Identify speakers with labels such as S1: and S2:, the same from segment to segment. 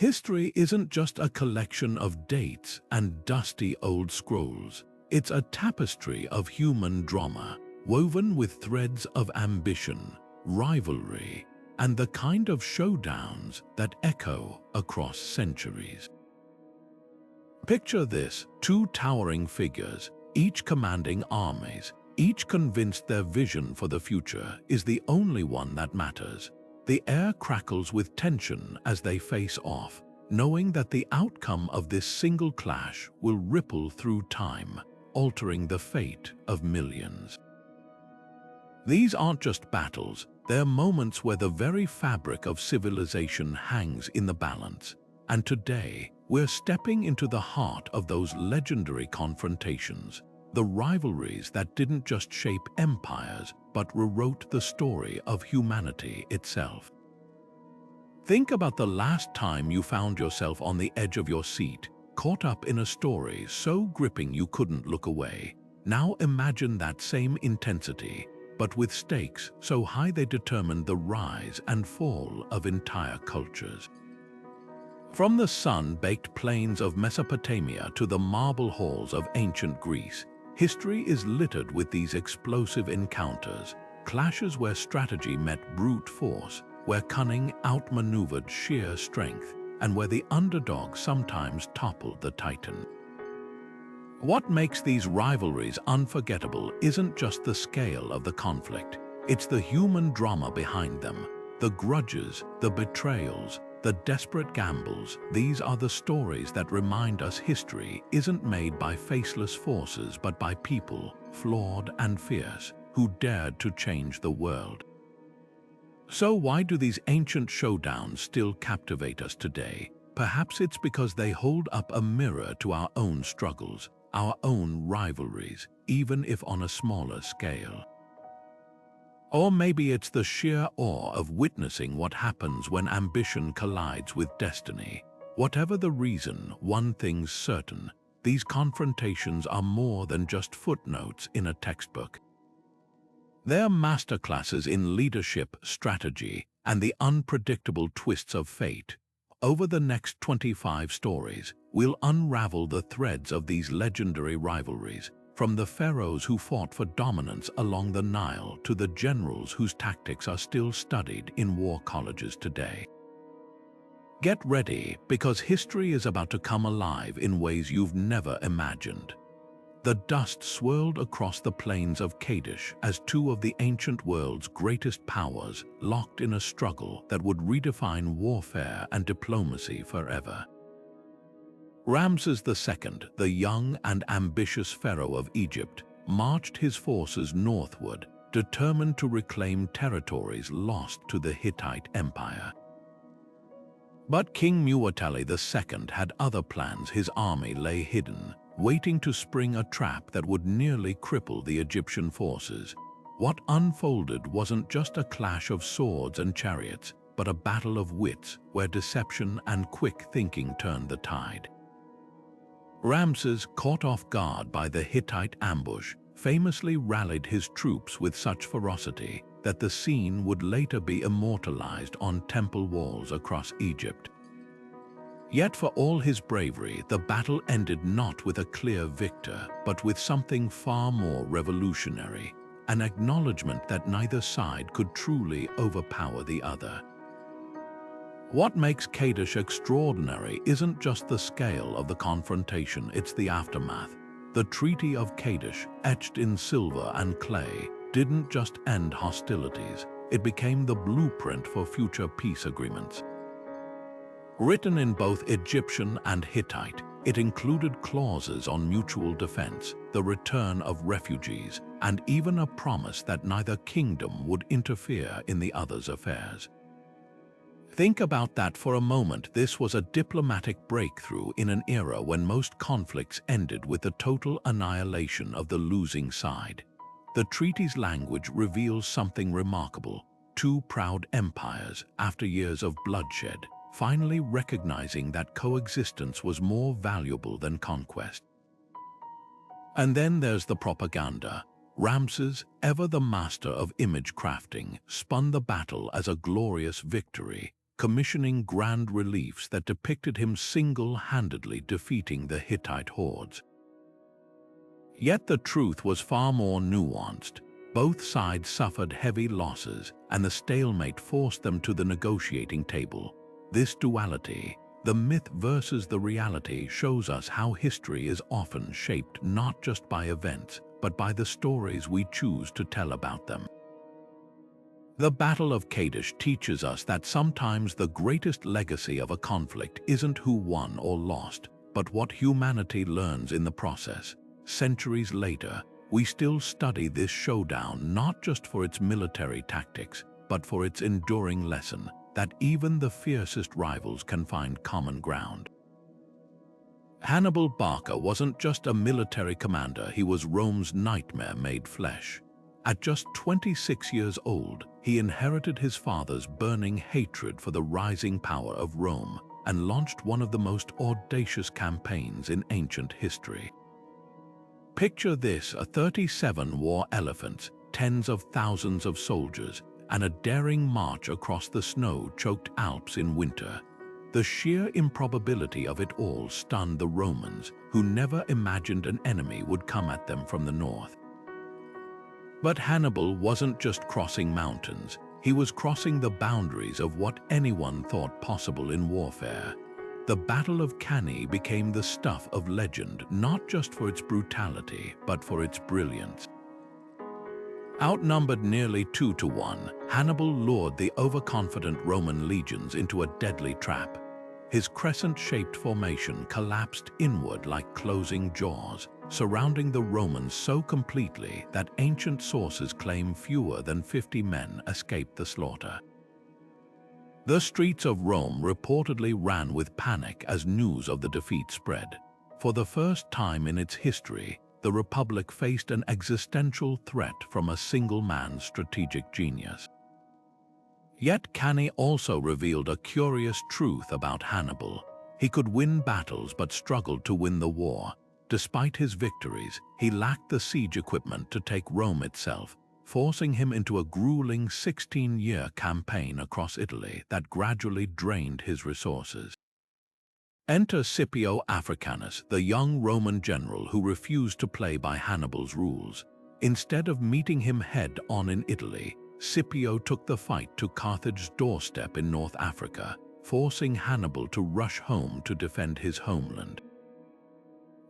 S1: History isn't just a collection of dates and dusty old scrolls. It's a tapestry of human drama, woven with threads of ambition, rivalry, and the kind of showdowns that echo across centuries. Picture this: two towering figures, each commanding armies, each convinced their vision for the future is the only one that matters. The air crackles with tension as they face off, knowing that the outcome of this single clash will ripple through time, altering the fate of millions. These aren't just battles, they're moments where the very fabric of civilization hangs in the balance. And today, we're stepping into the heart of those legendary confrontations, the rivalries that didn't just shape empires, but rewrote the story of humanity itself. Think about the last time you found yourself on the edge of your seat, caught up in a story so gripping you couldn't look away. Now imagine that same intensity, but with stakes so high they determined the rise and fall of entire cultures. From the sun-baked plains of Mesopotamia to the marble halls of ancient Greece, history is littered with these explosive encounters, clashes where strategy met brute force, where cunning outmaneuvered sheer strength, and where the underdog sometimes toppled the titan. What makes these rivalries unforgettable isn't just the scale of the conflict, it's the human drama behind them, the grudges, the betrayals, the desperate gambles. These are the stories that remind us history isn't made by faceless forces but by people, flawed and fierce, who dared to change the world. So why do these ancient showdowns still captivate us today? Perhaps it's because they hold up a mirror to our own struggles, our own rivalries, even if on a smaller scale. Or maybe it's the sheer awe of witnessing what happens when ambition collides with destiny. Whatever the reason, one thing's certain: these confrontations are more than just footnotes in a textbook. They're masterclasses in leadership, strategy, and the unpredictable twists of fate. Over the next 25 stories, we'll unravel the threads of these legendary rivalries, from the pharaohs who fought for dominance along the Nile to the generals whose tactics are still studied in war colleges today. Get ready, because history is about to come alive in ways you've never imagined. The dust swirled across the plains of Kadesh as two of the ancient world's greatest powers locked in a struggle that would redefine warfare and diplomacy forever. Ramses II, the young and ambitious pharaoh of Egypt, marched his forces northward, determined to reclaim territories lost to the Hittite Empire. But King Muwatalli II had other plans. His army lay hidden, waiting to spring a trap that would nearly cripple the Egyptian forces. What unfolded wasn't just a clash of swords and chariots, but a battle of wits where deception and quick thinking turned the tide. Ramses, caught off guard by the Hittite ambush, famously rallied his troops with such ferocity that the scene would later be immortalized on temple walls across Egypt. Yet for all his bravery, the battle ended not with a clear victor, but with something far more revolutionary, an acknowledgement that neither side could truly overpower the other. What makes Kadesh extraordinary isn't just the scale of the confrontation, it's the aftermath. The Treaty of Kadesh, etched in silver and clay, didn't just end hostilities, it became the blueprint for future peace agreements. Written in both Egyptian and Hittite, it included clauses on mutual defense, the return of refugees, and even a promise that neither kingdom would interfere in the other's affairs. Think about that for a moment. This was a diplomatic breakthrough in an era when most conflicts ended with the total annihilation of the losing side. The treaty's language reveals something remarkable: two proud empires, after years of bloodshed, finally recognizing that coexistence was more valuable than conquest. And then there's the propaganda. Ramses, ever the master of image crafting, spun the battle as a glorious victory, commissioning grand reliefs that depicted him single-handedly defeating the Hittite hordes. Yet the truth was far more nuanced. Both sides suffered heavy losses, and the stalemate forced them to the negotiating table. This duality, the myth versus the reality, shows us how history is often shaped not just by events, but by the stories we choose to tell about them. The Battle of Kadesh teaches us that sometimes the greatest legacy of a conflict isn't who won or lost, but what humanity learns in the process. Centuries later, we still study this showdown not just for its military tactics, but for its enduring lesson that even the fiercest rivals can find common ground. Hannibal Barca wasn't just a military commander, he was Rome's nightmare made flesh. At just 26 years old, he inherited his father's burning hatred for the rising power of Rome and launched one of the most audacious campaigns in ancient history. Picture this: 37 war elephants, tens of thousands of soldiers, and a daring march across the snow-choked Alps in winter. The sheer improbability of it all stunned the Romans, who never imagined an enemy would come at them from the north. But Hannibal wasn't just crossing mountains, he was crossing the boundaries of what anyone thought possible in warfare. The Battle of Cannae became the stuff of legend, not just for its brutality, but for its brilliance. Outnumbered nearly 2-1, Hannibal lured the overconfident Roman legions into a deadly trap. His crescent-shaped formation collapsed inward like closing jaws, surrounding the Romans so completely that ancient sources claim fewer than 50 men escaped the slaughter. The streets of Rome reportedly ran with panic as news of the defeat spread. For the first time in its history, the Republic faced an existential threat from a single man's strategic genius. Yet Cannae also revealed a curious truth about Hannibal. He could win battles but struggled to win the war. Despite his victories, he lacked the siege equipment to take Rome itself, forcing him into a grueling 16-year campaign across Italy that gradually drained his resources. Enter Scipio Africanus, the young Roman general who refused to play by Hannibal's rules. Instead of meeting him head-on in Italy, Scipio took the fight to Carthage's doorstep in North Africa, forcing Hannibal to rush home to defend his homeland.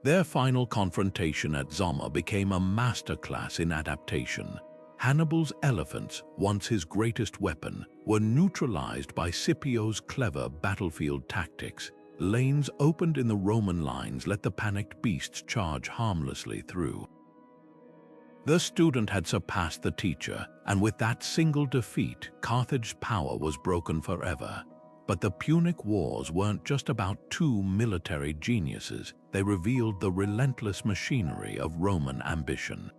S1: Their final confrontation at Zama became a masterclass in adaptation. Hannibal's elephants, once his greatest weapon, were neutralized by Scipio's clever battlefield tactics. Lanes opened in the Roman lines let the panicked beasts charge harmlessly through. The student had surpassed the teacher, and with that single defeat, Carthage's power was broken forever. But the Punic Wars weren't just about two military geniuses, they revealed the relentless machinery of Roman ambition.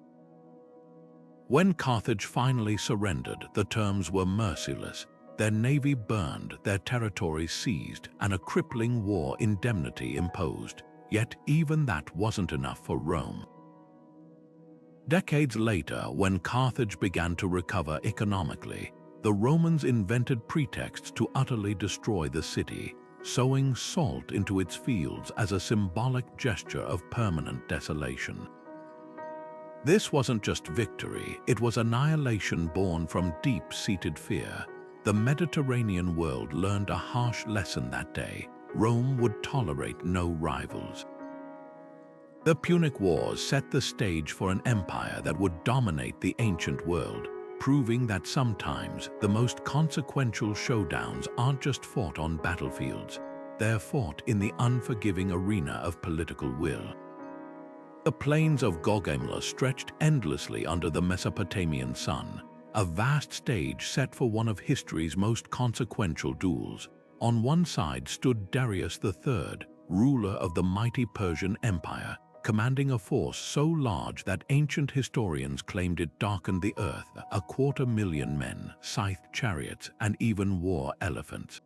S1: When Carthage finally surrendered, the terms were merciless. Their navy burned, their territories seized, and a crippling war indemnity imposed. Yet even that wasn't enough for Rome. Decades later, when Carthage began to recover economically, the Romans invented pretexts to utterly destroy the city, sowing salt into its fields as a symbolic gesture of permanent desolation. This wasn't just victory, it was annihilation born from deep-seated fear. The Mediterranean world learned a harsh lesson that day. Rome would tolerate no rivals. The Punic Wars set the stage for an empire that would dominate the ancient world, proving that sometimes the most consequential showdowns aren't just fought on battlefields, they're fought in the unforgiving arena of political will. The plains of Gaugamela stretched endlessly under the Mesopotamian sun, a vast stage set for one of history's most consequential duels. On one side stood Darius III, ruler of the mighty Persian Empire, commanding a force so large that ancient historians claimed it darkened the earth, 250,000 men, scythed chariots, and even war elephants.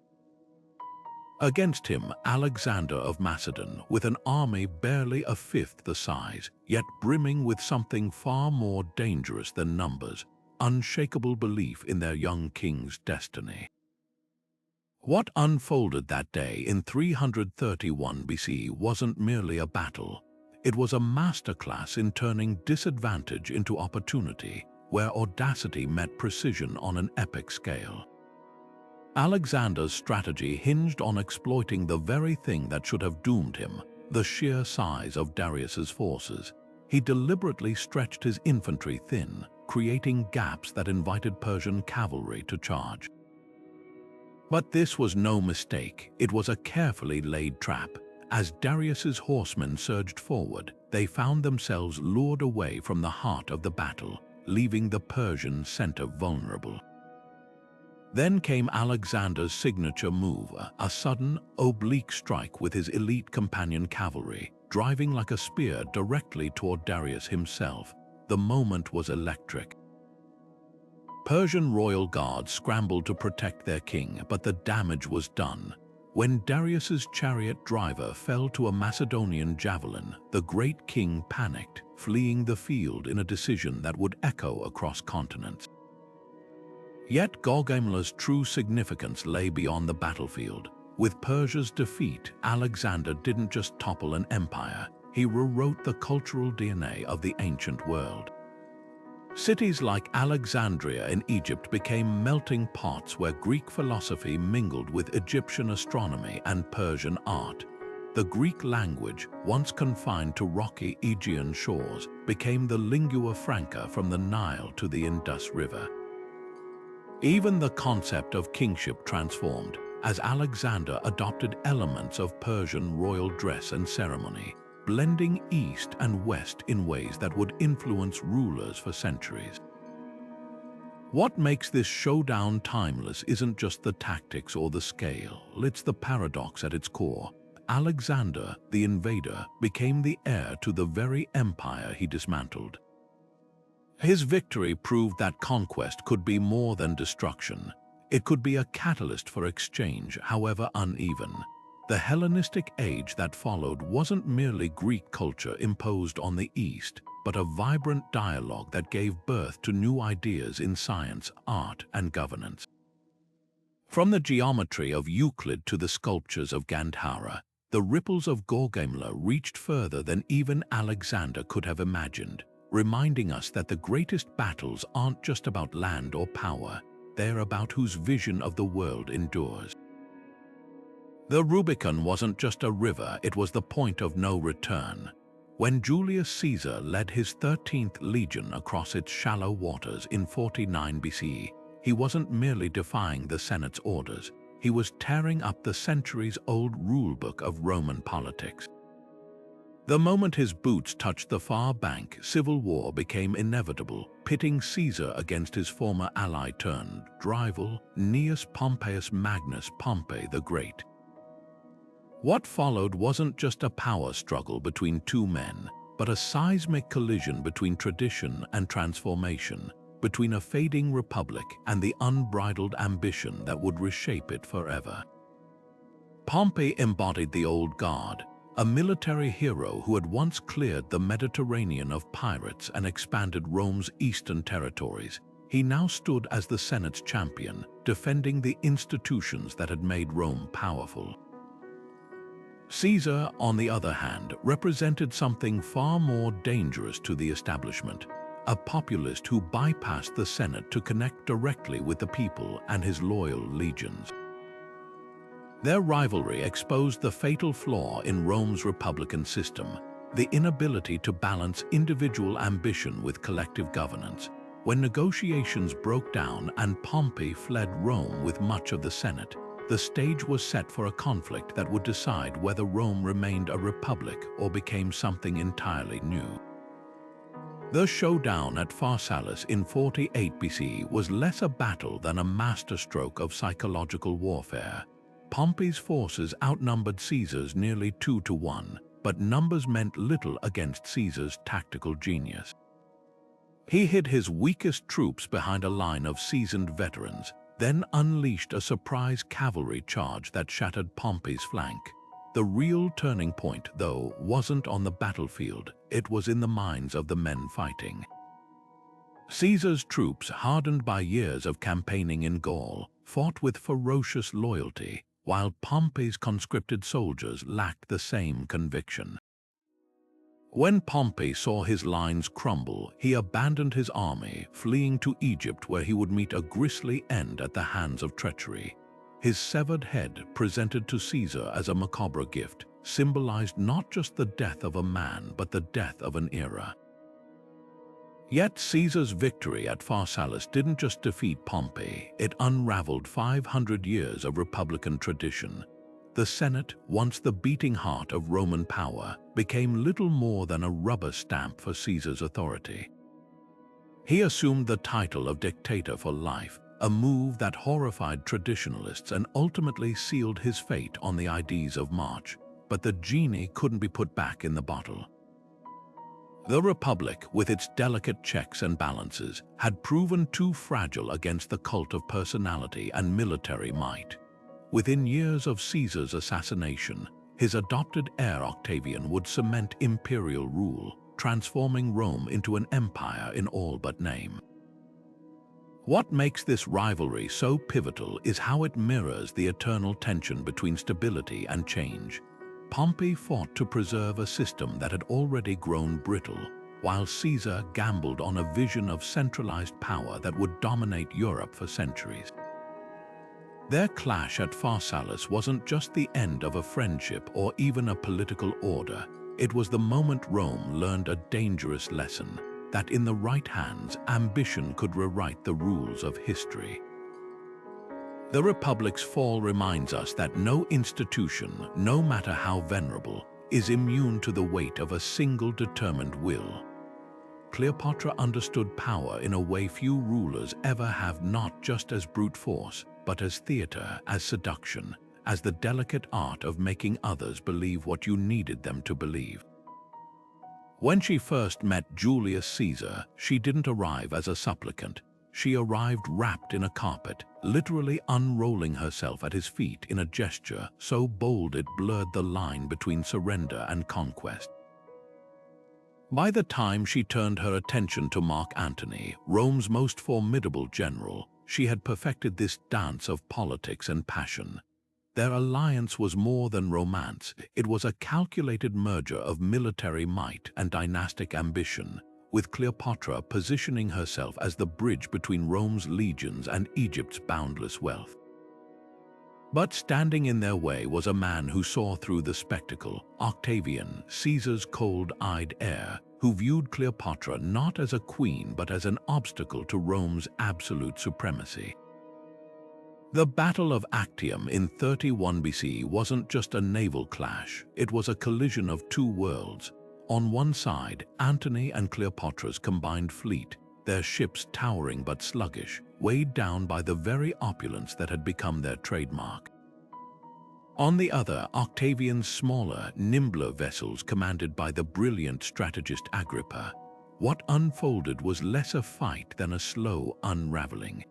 S1: Against him, Alexander of Macedon, with an army barely a fifth the size, yet brimming with something far more dangerous than numbers, unshakable belief in their young king's destiny. What unfolded that day in 331 BC wasn't merely a battle. It was a masterclass in turning disadvantage into opportunity, where audacity met precision on an epic scale. Alexander's strategy hinged on exploiting the very thing that should have doomed him, the sheer size of Darius's forces. He deliberately stretched his infantry thin, creating gaps that invited Persian cavalry to charge. But this was no mistake. It was a carefully laid trap. As Darius's horsemen surged forward, they found themselves lured away from the heart of the battle, leaving the Persian center vulnerable. Then came Alexander's signature move, a sudden, oblique strike with his elite companion cavalry, driving like a spear directly toward Darius himself. The moment was electric. Persian royal guards scrambled to protect their king, but the damage was done. When Darius's chariot driver fell to a Macedonian javelin, the great king panicked, fleeing the field in a decision that would echo across continents. Yet Gaugamela's true significance lay beyond the battlefield. With Persia's defeat, Alexander didn't just topple an empire, he rewrote the cultural DNA of the ancient world. Cities like Alexandria in Egypt became melting pots where Greek philosophy mingled with Egyptian astronomy and Persian art. The Greek language, once confined to rocky Aegean shores, became the lingua franca from the Nile to the Indus River. Even the concept of kingship transformed, as Alexander adopted elements of Persian royal dress and ceremony, blending East and West in ways that would influence rulers for centuries. What makes this showdown timeless isn't just the tactics or the scale, it's the paradox at its core. Alexander, the invader, became the heir to the very empire he dismantled. His victory proved that conquest could be more than destruction. It could be a catalyst for exchange, however uneven. The Hellenistic age that followed wasn't merely Greek culture imposed on the East, but a vibrant dialogue that gave birth to new ideas in science, art, and governance. From the geometry of Euclid to the sculptures of Gandhara, the ripples of Gaugamela reached further than even Alexander could have imagined, reminding us that the greatest battles aren't just about land or power, they're about whose vision of the world endures. The Rubicon wasn't just a river, it was the point of no return. When Julius Caesar led his 13th legion across its shallow waters in 49 BC, he wasn't merely defying the Senate's orders, he was tearing up the centuries-old rulebook of Roman politics. The moment his boots touched the far bank, civil war became inevitable, pitting Caesar against his former ally turned rival, Gnaeus Pompeius Magnus Pompey the Great. What followed wasn't just a power struggle between two men, but a seismic collision between tradition and transformation, between a fading republic and the unbridled ambition that would reshape it forever. Pompey embodied the old guard, a military hero who had once cleared the Mediterranean of pirates and expanded Rome's eastern territories. He now stood as the Senate's champion, defending the institutions that had made Rome powerful. Caesar, on the other hand, represented something far more dangerous to the establishment, a populist who bypassed the Senate to connect directly with the people and his loyal legions. Their rivalry exposed the fatal flaw in Rome's republican system, the inability to balance individual ambition with collective governance. When negotiations broke down and Pompey fled Rome with much of the Senate, the stage was set for a conflict that would decide whether Rome remained a republic or became something entirely new. The showdown at Pharsalus in 48 BC was less a battle than a masterstroke of psychological warfare. Pompey's forces outnumbered Caesar's nearly 2-1, but numbers meant little against Caesar's tactical genius. He hid his weakest troops behind a line of seasoned veterans, then unleashed a surprise cavalry charge that shattered Pompey's flank. The real turning point, though, wasn't on the battlefield, it was in the minds of the men fighting. Caesar's troops, hardened by years of campaigning in Gaul, fought with ferocious loyalty, while Pompey's conscripted soldiers lacked the same conviction. When Pompey saw his lines crumble, he abandoned his army, fleeing to Egypt where he would meet a grisly end at the hands of treachery. His severed head, presented to Caesar as a macabre gift, symbolized not just the death of a man but the death of an era. Yet Caesar's victory at Pharsalus didn't just defeat Pompey, it unraveled 500 years of republican tradition. The Senate, once the beating heart of Roman power, became little more than a rubber stamp for Caesar's authority. He assumed the title of dictator for life, a move that horrified traditionalists and ultimately sealed his fate on the Ides of March. But the genie couldn't be put back in the bottle. The Republic, with its delicate checks and balances, had proven too fragile against the cult of personality and military might. Within years of Caesar's assassination, his adopted heir Octavian would cement imperial rule, transforming Rome into an empire in all but name. What makes this rivalry so pivotal is how it mirrors the eternal tension between stability and change. Pompey fought to preserve a system that had already grown brittle, while Caesar gambled on a vision of centralized power that would dominate Europe for centuries. Their clash at Pharsalus wasn't just the end of a friendship or even a political order. It was the moment Rome learned a dangerous lesson, that in the right hands, ambition could rewrite the rules of history. The Republic's fall reminds us that no institution, no matter how venerable, is immune to the weight of a single determined will. Cleopatra understood power in a way few rulers ever have, not just as brute force, but as theater, as seduction, as the delicate art of making others believe what you needed them to believe. When she first met Julius Caesar, she didn't arrive as a supplicant. She arrived wrapped in a carpet, literally unrolling herself at his feet in a gesture so bold it blurred the line between surrender and conquest. By the time she turned her attention to Mark Antony, Rome's most formidable general, she had perfected this dance of politics and passion. Their alliance was more than romance. It was a calculated merger of military might and dynastic ambition, with Cleopatra positioning herself as the bridge between Rome's legions and Egypt's boundless wealth. But standing in their way was a man who saw through the spectacle, Octavian, Caesar's cold-eyed heir, who viewed Cleopatra not as a queen but as an obstacle to Rome's absolute supremacy. The Battle of Actium in 31 BC wasn't just a naval clash, it was a collision of two worlds. On one side, Antony and Cleopatra's combined fleet, their ships towering but sluggish, weighed down by the very opulence that had become their trademark. On the other, Octavian's smaller, nimbler vessels commanded by the brilliant strategist Agrippa. What unfolded was less a fight than a slow unraveling.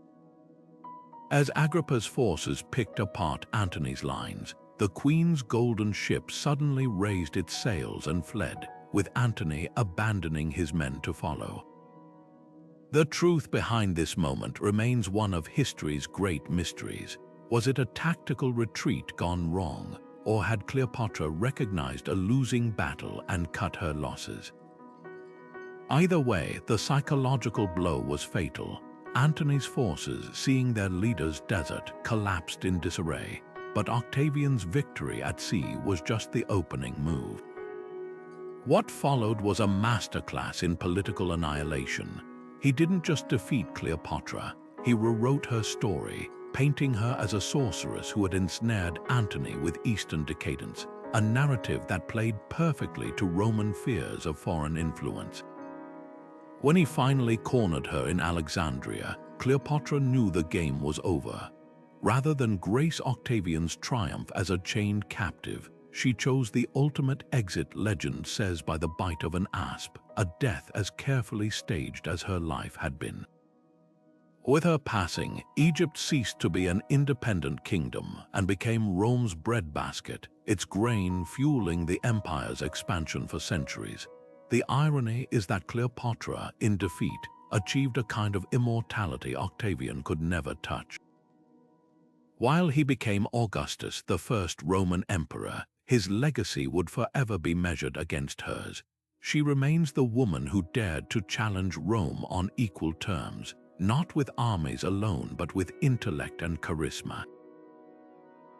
S1: As Agrippa's forces picked apart Antony's lines, the Queen's golden ship suddenly raised its sails and fled, with Antony abandoning his men to follow. The truth behind this moment remains one of history's great mysteries. Was it a tactical retreat gone wrong, or had Cleopatra recognized a losing battle and cut her losses? Either way, the psychological blow was fatal. Antony's forces, seeing their leader's desert, collapsed in disarray, but Octavian's victory at sea was just the opening move. What followed was a masterclass in political annihilation. He didn't just defeat Cleopatra, he rewrote her story, painting her as a sorceress who had ensnared Antony with Eastern decadence, a narrative that played perfectly to Roman fears of foreign influence. When he finally cornered her in Alexandria, Cleopatra knew the game was over. Rather than grace Octavian's triumph as a chained captive, she chose the ultimate exit, legend says, by the bite of an asp, a death as carefully staged as her life had been. With her passing, Egypt ceased to be an independent kingdom and became Rome's breadbasket, its grain fueling the empire's expansion for centuries. The irony is that Cleopatra, in defeat, achieved a kind of immortality Octavian could never touch. While he became Augustus, the first Roman emperor, his legacy would forever be measured against hers. She remains the woman who dared to challenge Rome on equal terms, not with armies alone but with intellect and charisma.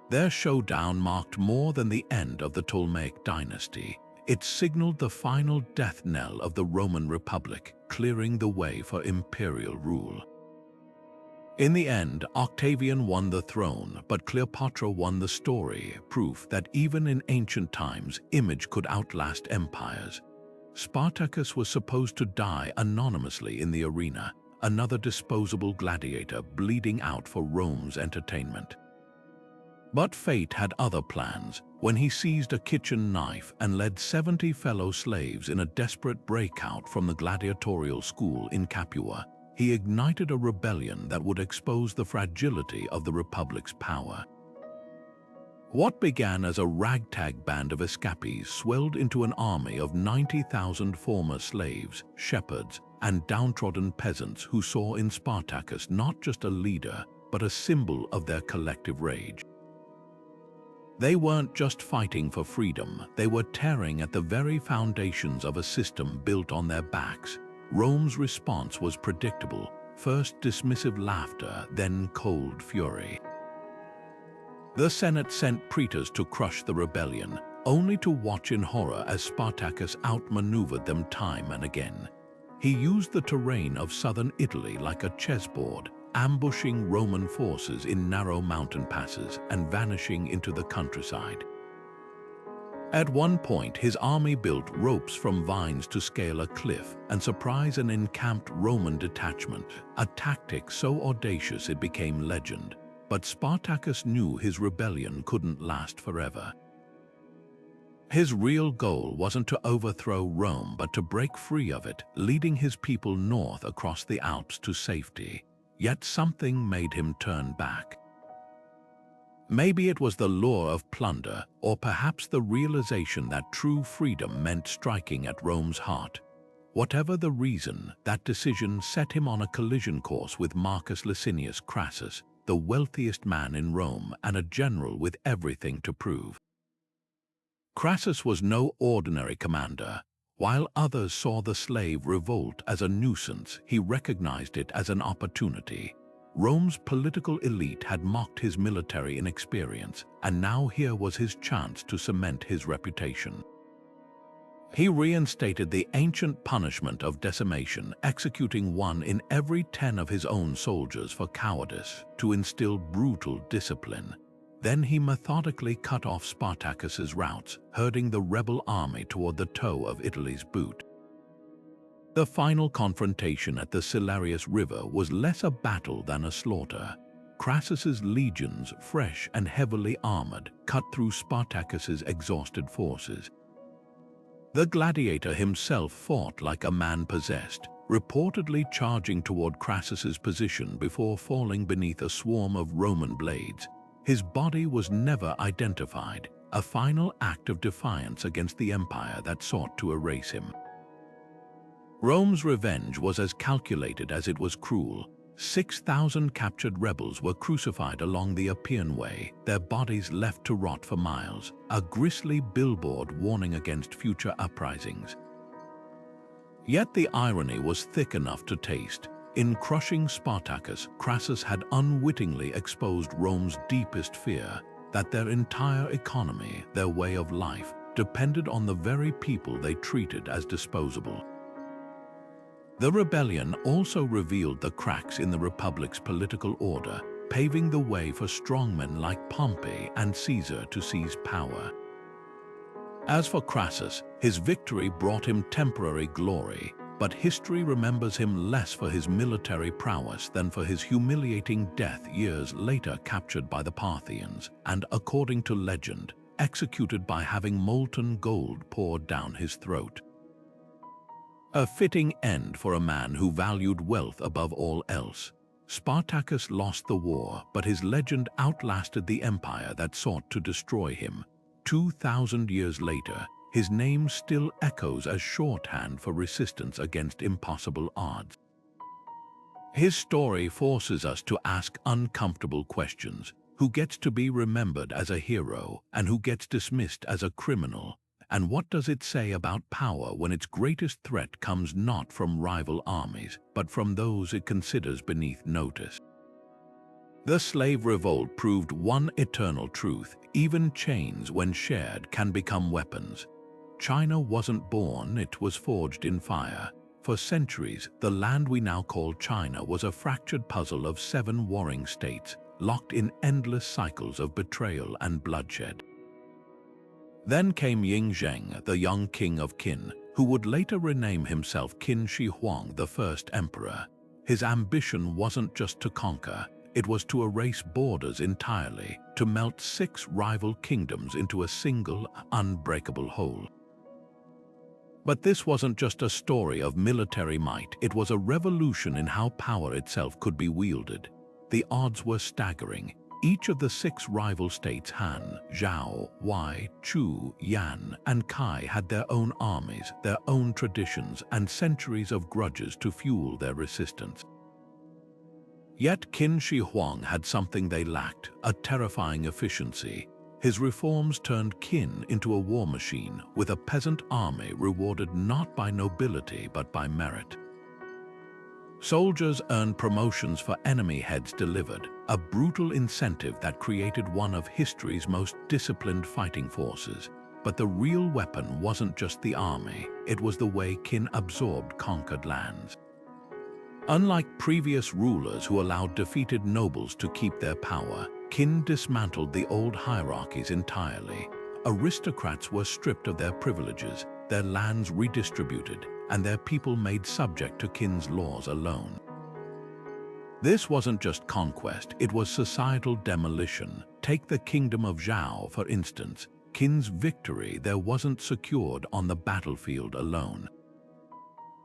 S1: Their showdown marked more than the end of the Ptolemaic dynasty. It signaled the final death knell of the Roman Republic, clearing the way for imperial rule. In the end, Octavian won the throne, but Cleopatra won the story, proof that even in ancient times, image could outlast empires. Spartacus was supposed to die anonymously in the arena, another disposable gladiator bleeding out for Rome's entertainment. But fate had other plans. When he seized a kitchen knife and led 70 fellow slaves in a desperate breakout from the gladiatorial school in Capua, he ignited a rebellion that would expose the fragility of the Republic's power. What began as a ragtag band of escapees swelled into an army of 90,000 former slaves, shepherds, and downtrodden peasants who saw in Spartacus not just a leader, but a symbol of their collective rage. They weren't just fighting for freedom, they were tearing at the very foundations of a system built on their backs. Rome's response was predictable, first dismissive laughter, then cold fury. The Senate sent praetors to crush the rebellion, only to watch in horror as Spartacus outmaneuvered them time and again. He used the terrain of southern Italy like a chessboard, ambushing Roman forces in narrow mountain passes and vanishing into the countryside. At one point, his army built ropes from vines to scale a cliff and surprise an encamped Roman detachment, a tactic so audacious it became legend. But Spartacus knew his rebellion couldn't last forever. His real goal wasn't to overthrow Rome, but to break free of it, leading his people north across the Alps to safety. Yet something made him turn back. Maybe it was the lure of plunder, or perhaps the realization that true freedom meant striking at Rome's heart. Whatever the reason, that decision set him on a collision course with Marcus Licinius Crassus, the wealthiest man in Rome and a general with everything to prove. Crassus was no ordinary commander. While others saw the slave revolt as a nuisance, he recognized it as an opportunity. Rome's political elite had mocked his military inexperience, and now here was his chance to cement his reputation. He reinstated the ancient punishment of decimation, executing 1 in every 10 of his own soldiers for cowardice to instill brutal discipline. Then he methodically cut off Spartacus's routes, herding the rebel army toward the toe of Italy's boot. The final confrontation at the Silarius River was less a battle than a slaughter. Crassus's legions, fresh and heavily armored, cut through Spartacus's exhausted forces. The gladiator himself fought like a man possessed, reportedly charging toward Crassus's position before falling beneath a swarm of Roman blades. His body was never identified, a final act of defiance against the empire that sought to erase him. Rome's revenge was as calculated as it was cruel. 6,000 captured rebels were crucified along the Appian Way, their bodies left to rot for miles, a grisly billboard warning against future uprisings. Yet the irony was thick enough to taste. In crushing Spartacus, Crassus had unwittingly exposed Rome's deepest fear, that their entire economy, their way of life, depended on the very people they treated as disposable. The rebellion also revealed the cracks in the Republic's political order, paving the way for strongmen like Pompey and Caesar to seize power. As for Crassus, his victory brought him temporary glory, but history remembers him less for his military prowess than for his humiliating death years later, captured by the Parthians and, according to legend, executed by having molten gold poured down his throat. A fitting end for a man who valued wealth above all else. Spartacus lost the war, but his legend outlasted the empire that sought to destroy him. 2,000 years later, his name still echoes as shorthand for resistance against impossible odds. His story forces us to ask uncomfortable questions. Who gets to be remembered as a hero and who gets dismissed as a criminal? And what does it say about power when its greatest threat comes not from rival armies, but from those it considers beneath notice? The slave revolt proved one eternal truth: even chains, when shared, can become weapons. China wasn't born, it was forged in fire. For centuries, the land we now call China was a fractured puzzle of 7 warring states, locked in endless cycles of betrayal and bloodshed. Then came Ying Zheng, the young king of Qin, who would later rename himself Qin Shi Huang, the first emperor. His ambition wasn't just to conquer, it was to erase borders entirely, to melt 6 rival kingdoms into a single, unbreakable whole. But this wasn't just a story of military might, it was a revolution in how power itself could be wielded. The odds were staggering. Each of the 6 rival states, Han, Zhao, Wei, Chu, Yan, and Kai, had their own armies, their own traditions, and centuries of grudges to fuel their resistance. Yet Qin Shi Huang had something they lacked: a terrifying efficiency. His reforms turned Qin into a war machine, with a peasant army rewarded not by nobility but by merit. Soldiers earned promotions for enemy heads delivered, a brutal incentive that created one of history's most disciplined fighting forces. But the real weapon wasn't just the army, it was the way Qin absorbed conquered lands. Unlike previous rulers who allowed defeated nobles to keep their power, Qin dismantled the old hierarchies entirely. Aristocrats were stripped of their privileges, their lands redistributed, and their people made subject to Qin's laws alone. This wasn't just conquest, it was societal demolition. Take the kingdom of Zhao, for instance. Qin's victory there wasn't secured on the battlefield alone.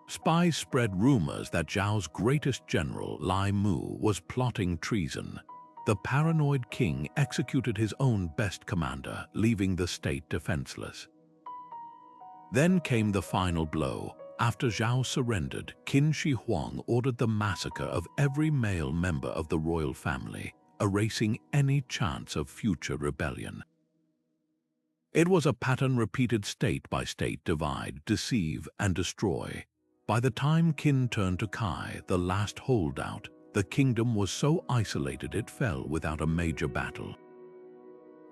S1: Spies spread rumors that Zhao's greatest general, Lai Mu, was plotting treason. The paranoid king executed his own best commander, leaving the state defenseless. Then came the final blow. After Zhao surrendered, Qin Shi Huang ordered the massacre of every male member of the royal family, erasing any chance of future rebellion. It was a pattern repeated state by state: divide, deceive, and destroy. By the time Qin turned to Kai, the last holdout, the kingdom was so isolated it fell without a major battle.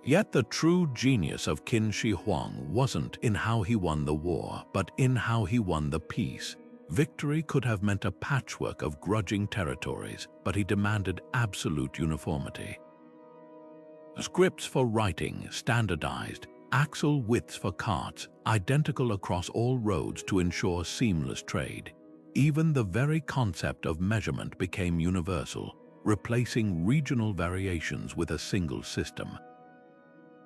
S1: Yet the true genius of Qin Shi Huang wasn't in how he won the war, but in how he won the peace. Victory could have meant a patchwork of grudging territories, but he demanded absolute uniformity. Scripts for writing standardized, axle widths for carts identical across all roads to ensure seamless trade. Even the very concept of measurement became universal, replacing regional variations with a single system.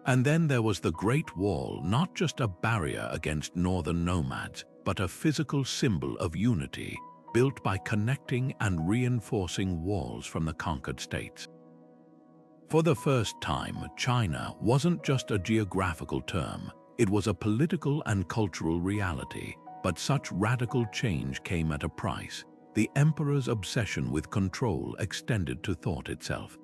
S1: And then there was the Great Wall, not just a barrier against northern nomads, but a physical symbol of unity, built by connecting and reinforcing walls from the conquered states. For the first time, China wasn't just a geographical term, it was a political and cultural reality. But such radical change came at a price. The emperor's obsession with control extended to thought itself.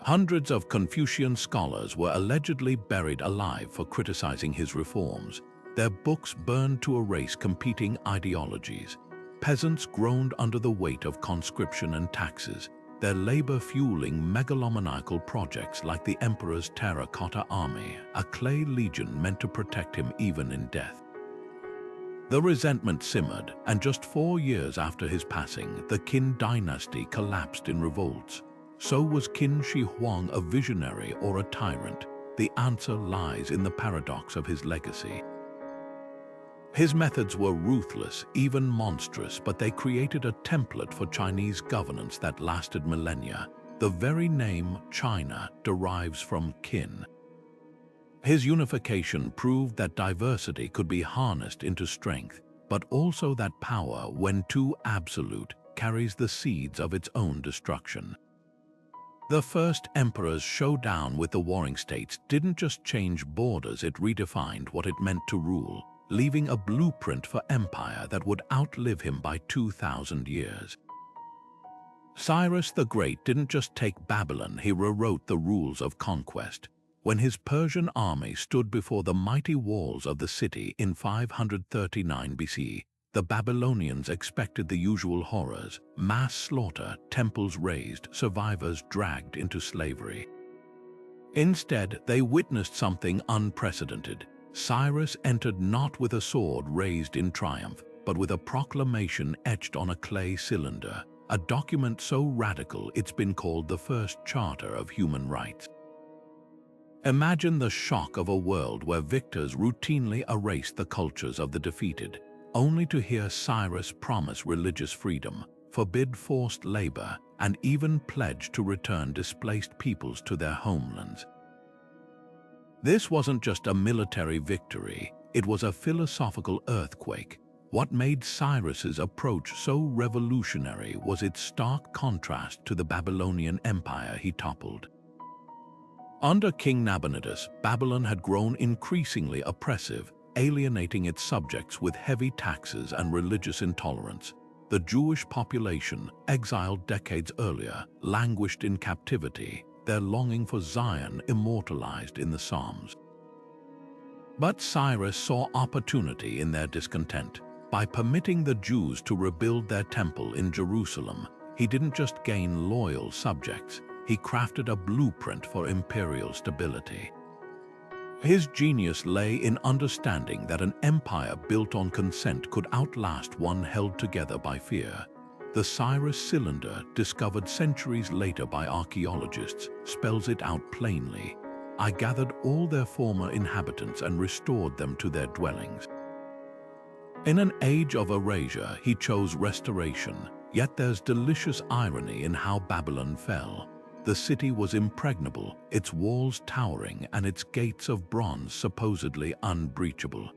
S1: Hundreds of Confucian scholars were allegedly buried alive for criticizing his reforms, their books burned to erase competing ideologies. Peasants groaned under the weight of conscription and taxes, their labor fueling megalomaniacal projects like the emperor's terracotta army, a clay legion meant to protect him even in death. The resentment simmered, and just 4 years after his passing, the Qin dynasty collapsed in revolts. So was Qin Shi Huang a visionary or a tyrant? The answer lies in the paradox of his legacy. His methods were ruthless, even monstrous, but they created a template for Chinese governance that lasted millennia. The very name China derives from Qin. His unification proved that diversity could be harnessed into strength, but also that power, when too absolute, carries the seeds of its own destruction. The first emperor's showdown with the warring states didn't just change borders, it redefined what it meant to rule, leaving a blueprint for empire that would outlive him by 2,000 years. Cyrus the Great didn't just take Babylon, he rewrote the rules of conquest. When his Persian army stood before the mighty walls of the city in 539 BC, the Babylonians expected the usual horrors: mass slaughter, temples razed, survivors dragged into slavery. Instead, they witnessed something unprecedented. Cyrus entered not with a sword raised in triumph, but with a proclamation etched on a clay cylinder, a document so radical it's been called the first charter of human rights. Imagine the shock of a world where victors routinely erased the cultures of the defeated, only to hear Cyrus promise religious freedom, forbid forced labor, and even pledge to return displaced peoples to their homelands. This wasn't just a military victory, it was a philosophical earthquake. What made Cyrus's approach so revolutionary was its stark contrast to the Babylonian Empire he toppled. Under King Nabonidus, Babylon had grown increasingly oppressive, alienating its subjects with heavy taxes and religious intolerance. The Jewish population, exiled decades earlier, languished in captivity, their longing for Zion immortalized in the Psalms. But Cyrus saw opportunity in their discontent. By permitting the Jews to rebuild their temple in Jerusalem, he didn't just gain loyal subjects, he crafted a blueprint for imperial stability. His genius lay in understanding that an empire built on consent could outlast one held together by fear. The Cyrus cylinder, discovered centuries later by archaeologists, spells it out plainly. I gathered all their former inhabitants and restored them to their dwellings. In an age of erasure, he chose restoration, yet there's delicious irony in how Babylon fell. The city was impregnable, its walls towering and its gates of bronze supposedly unbreachable.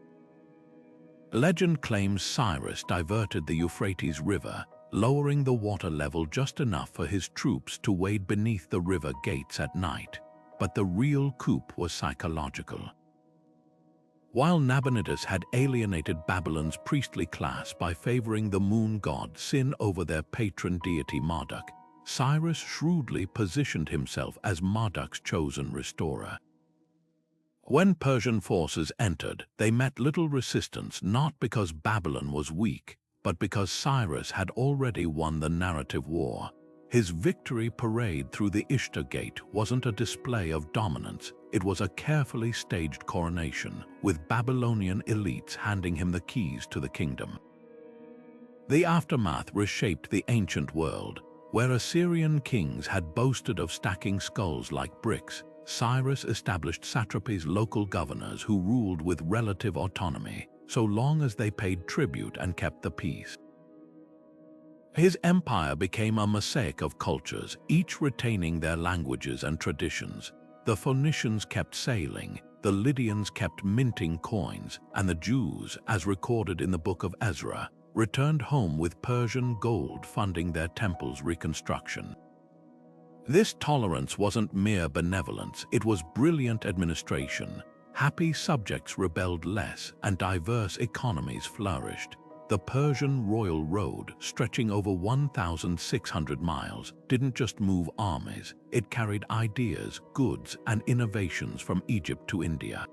S1: Legend claims Cyrus diverted the Euphrates River, lowering the water level just enough for his troops to wade beneath the river gates at night. But the real coup was psychological. While Nabonidus had alienated Babylon's priestly class by favoring the moon god Sin over their patron deity Marduk, Cyrus shrewdly positioned himself as Marduk's chosen restorer. When Persian forces entered, they met little resistance, not because Babylon was weak, but because Cyrus had already won the narrative war. His victory parade through the Ishtar Gate wasn't a display of dominance, it was a carefully staged coronation, with Babylonian elites handing him the keys to the kingdom. The aftermath reshaped the ancient world. Where Assyrian kings had boasted of stacking skulls like bricks, Cyrus established satrapies, local governors who ruled with relative autonomy, so long as they paid tribute and kept the peace. His empire became a mosaic of cultures, each retaining their languages and traditions. The Phoenicians kept sailing, the Lydians kept minting coins, and the Jews, as recorded in the Book of Ezra, returned home with Persian gold funding their temple's reconstruction. This tolerance wasn't mere benevolence, it was brilliant administration. Happy subjects rebelled less, and diverse economies flourished. The Persian Royal Road, stretching over 1,600 miles, didn't just move armies, it carried ideas, goods, and innovations from Egypt to India.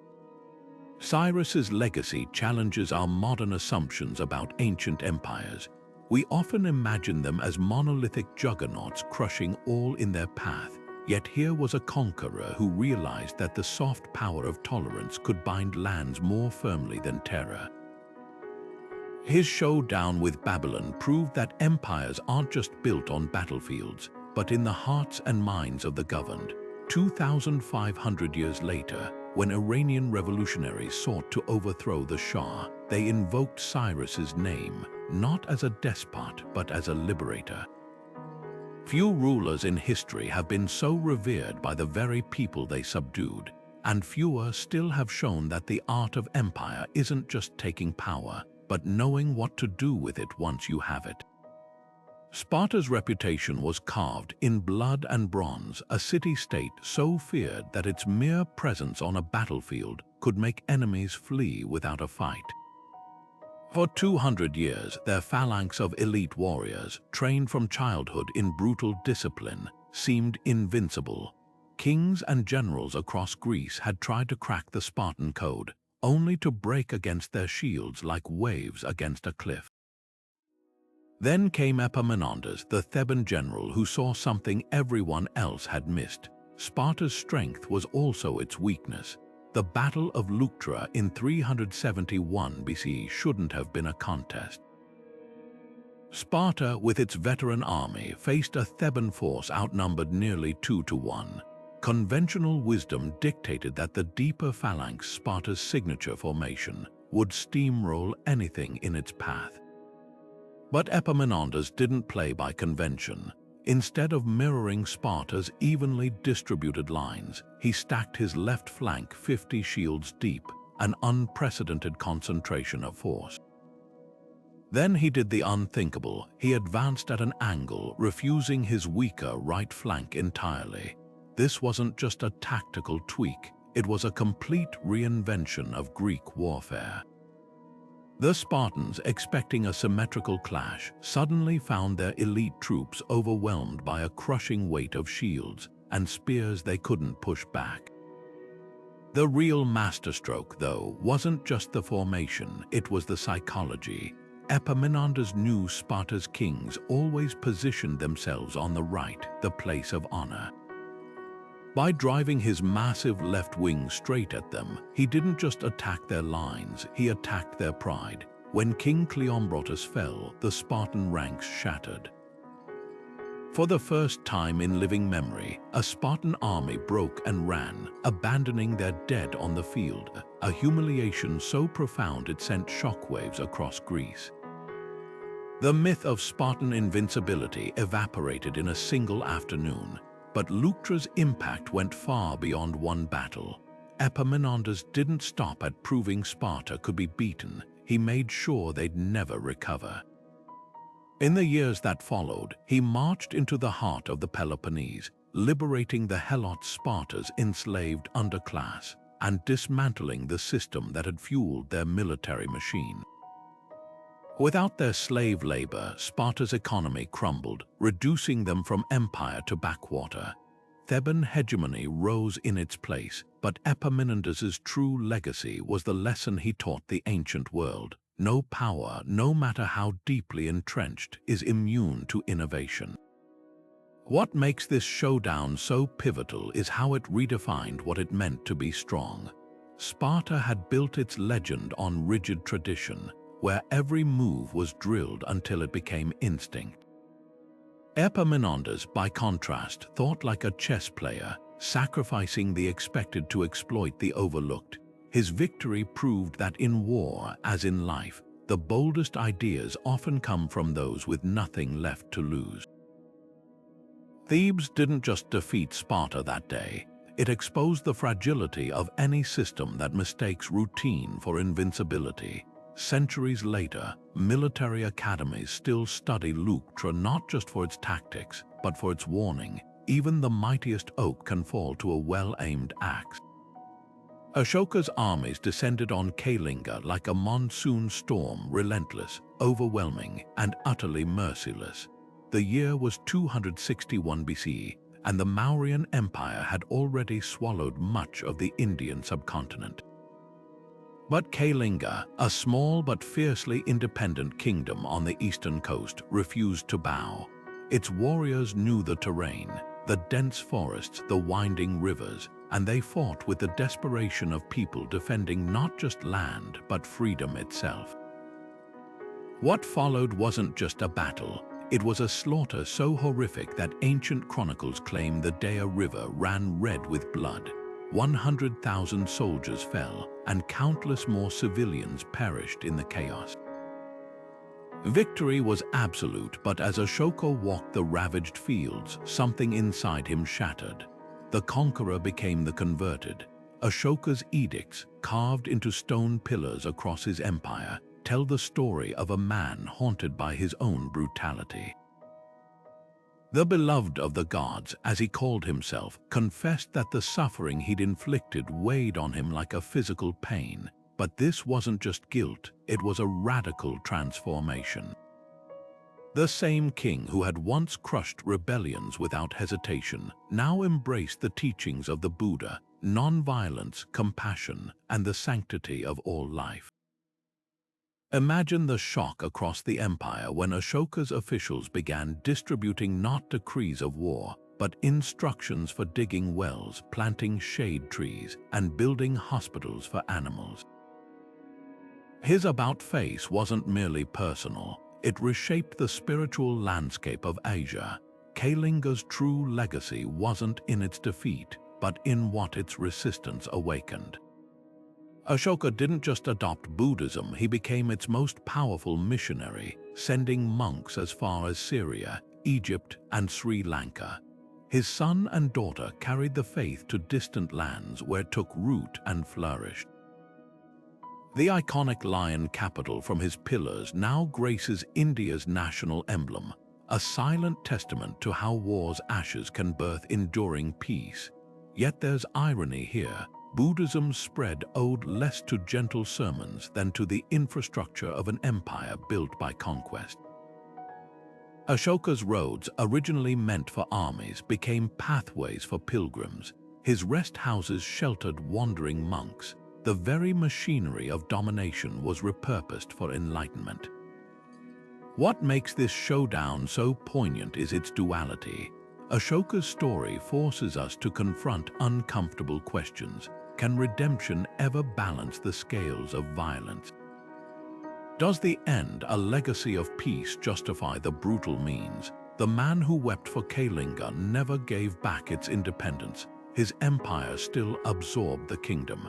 S1: Cyrus's legacy challenges our modern assumptions about ancient empires. We often imagine them as monolithic juggernauts crushing all in their path, yet here was a conqueror who realized that the soft power of tolerance could bind lands more firmly than terror. His showdown with Babylon proved that empires aren't just built on battlefields, but in the hearts and minds of the governed. 2,500 years later, when Iranian revolutionaries sought to overthrow the Shah, they invoked Cyrus's name, not as a despot but as a liberator. Few rulers in history have been so revered by the very people they subdued, and fewer still have shown that the art of empire isn't just taking power, but knowing what to do with it once you have it. Sparta's reputation was carved in blood and bronze, a city-state so feared that its mere presence on a battlefield could make enemies flee without a fight. For 200 years, their phalanx of elite warriors, trained from childhood in brutal discipline, seemed invincible. Kings and generals across Greece had tried to crack the Spartan code, only to break against their shields like waves against a cliff. Then came Epaminondas, the Theban general who saw something everyone else had missed. Sparta's strength was also its weakness. The Battle of Leuctra in 371 BC shouldn't have been a contest. Sparta, with its veteran army, faced a Theban force outnumbered nearly 2-1. Conventional wisdom dictated that the deeper phalanx, Sparta's signature formation, would steamroll anything in its path. But Epaminondas didn't play by convention. Instead of mirroring Sparta's evenly distributed lines, he stacked his left flank 50 shields deep, an unprecedented concentration of force. Then he did the unthinkable. He advanced at an angle, refusing his weaker right flank entirely. This wasn't just a tactical tweak, it was a complete reinvention of Greek warfare. The Spartans, expecting a symmetrical clash, suddenly found their elite troops overwhelmed by a crushing weight of shields and spears they couldn't push back. The real masterstroke, though, wasn't just the formation, it was the psychology. Epaminondas knew Sparta's kings always positioned themselves on the right, the place of honor. By driving his massive left wing straight at them, he didn't just attack their lines, he attacked their pride. When King Cleopatra fell, the Spartan ranks shattered. For the first time in living memory, a Spartan army broke and ran, abandoning their dead on the field, a humiliation so profound it sent shockwaves across Greece. The myth of Spartan invincibility evaporated in a single afternoon. But Leuctra's impact went far beyond one battle. Epaminondas didn't stop at proving Sparta could be beaten. He made sure they'd never recover. In the years that followed, he marched into the heart of the Peloponnese, liberating the Helot Sparta's enslaved underclass and dismantling the system that had fueled their military machine. Without their slave labor, Sparta's economy crumbled, reducing them from empire to backwater. Theban hegemony rose in its place, but Epaminondas's true legacy was the lesson he taught the ancient world. No power, no matter how deeply entrenched, is immune to innovation. What makes this showdown so pivotal is how it redefined what it meant to be strong. Sparta had built its legend on rigid tradition, where every move was drilled until it became instinct. Epaminondas, by contrast, thought like a chess player, sacrificing the expected to exploit the overlooked. His victory proved that in war, as in life, the boldest ideas often come from those with nothing left to lose. Thebes didn't just defeat Sparta that day. It exposed the fragility of any system that mistakes routine for invincibility. Centuries later, military academies still study Leuctra not just for its tactics, but for its warning. Even the mightiest oak can fall to a well-aimed axe. Ashoka's armies descended on Kalinga like a monsoon storm, relentless, overwhelming, and utterly merciless. The year was 261 BC, and the Mauryan Empire had already swallowed much of the Indian subcontinent. But Kalinga, a small but fiercely independent kingdom on the eastern coast, refused to bow. Its warriors knew the terrain, the dense forests, the winding rivers, and they fought with the desperation of people defending not just land, but freedom itself. What followed wasn't just a battle. It was a slaughter so horrific that ancient chronicles claim the Dea River ran red with blood. 100,000 soldiers fell, and countless more civilians perished in the chaos. Victory was absolute, but as Ashoka walked the ravaged fields, something inside him shattered. The conqueror became the converted. Ashoka's edicts, carved into stone pillars across his empire, tell the story of a man haunted by his own brutality. The beloved of the gods, as he called himself, confessed that the suffering he'd inflicted weighed on him like a physical pain. But this wasn't just guilt, it was a radical transformation. The same king who had once crushed rebellions without hesitation now embraced the teachings of the Buddha, non-violence, compassion, and the sanctity of all life. Imagine the shock across the empire when Ashoka's officials began distributing not decrees of war, but instructions for digging wells, planting shade trees, and building hospitals for animals. His about-face wasn't merely personal, it reshaped the spiritual landscape of Asia. Kalinga's true legacy wasn't in its defeat, but in what its resistance awakened. Ashoka didn't just adopt Buddhism, he became its most powerful missionary, sending monks as far as Syria, Egypt, and Sri Lanka. His son and daughter carried the faith to distant lands where it took root and flourished. The iconic lion capital from his pillars now graces India's national emblem, a silent testament to how war's ashes can birth enduring peace. Yet there's irony here. Buddhism's spread owed less to gentle sermons than to the infrastructure of an empire built by conquest. Ashoka's roads, originally meant for armies, became pathways for pilgrims. His rest houses sheltered wandering monks. The very machinery of domination was repurposed for enlightenment. What makes this showdown so poignant is its duality. Ashoka's story forces us to confront uncomfortable questions. Can redemption ever balance the scales of violence? Does the end, a legacy of peace, justify the brutal means? The man who wept for Kalinga never gave back its independence. His empire still absorbed the kingdom.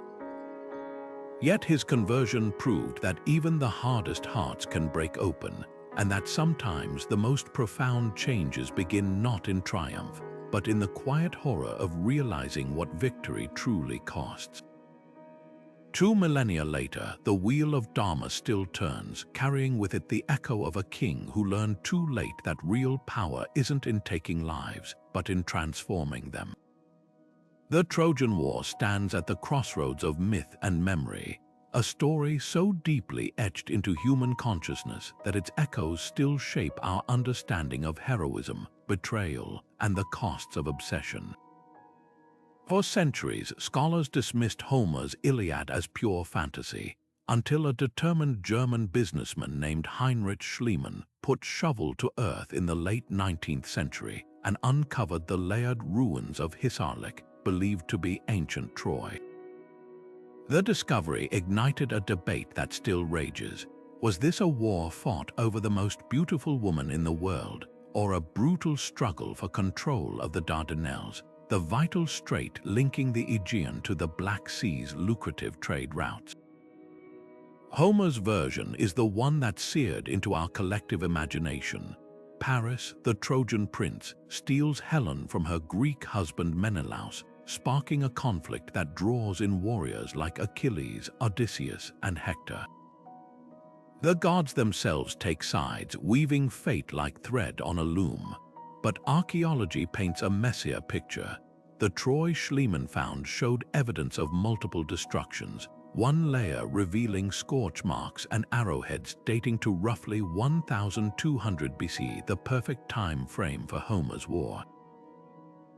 S1: Yet his conversion proved that even the hardest hearts can break open, and that sometimes the most profound changes begin not in triumph, but in the quiet horror of realizing what victory truly costs. 2 millennia later, the wheel of Dharma still turns, carrying with it the echo of a king who learned too late that real power isn't in taking lives, but in transforming them. The Trojan War stands at the crossroads of myth and memory, a story so deeply etched into human consciousness that its echoes still shape our understanding of heroism, betrayal, and the costs of obsession. For centuries, scholars dismissed Homer's Iliad as pure fantasy, until a determined German businessman named Heinrich Schliemann put shovel to earth in the late 19th century and uncovered the layered ruins of Hissarlik, believed to be ancient Troy. The discovery ignited a debate that still rages. Was this a war fought over the most beautiful woman in the world, or a brutal struggle for control of the Dardanelles, the vital strait linking the Aegean to the Black Sea's lucrative trade routes? Homer's version is the one that seared into our collective imagination. Paris, the Trojan prince, steals Helen from her Greek husband Menelaus, sparking a conflict that draws in warriors like Achilles, Odysseus, and Hector. The gods themselves take sides, weaving fate like thread on a loom. But archaeology paints a messier picture. The Troy Schliemann found showed evidence of multiple destructions, one layer revealing scorch marks and arrowheads dating to roughly 1200 BC, the perfect time frame for Homer's war.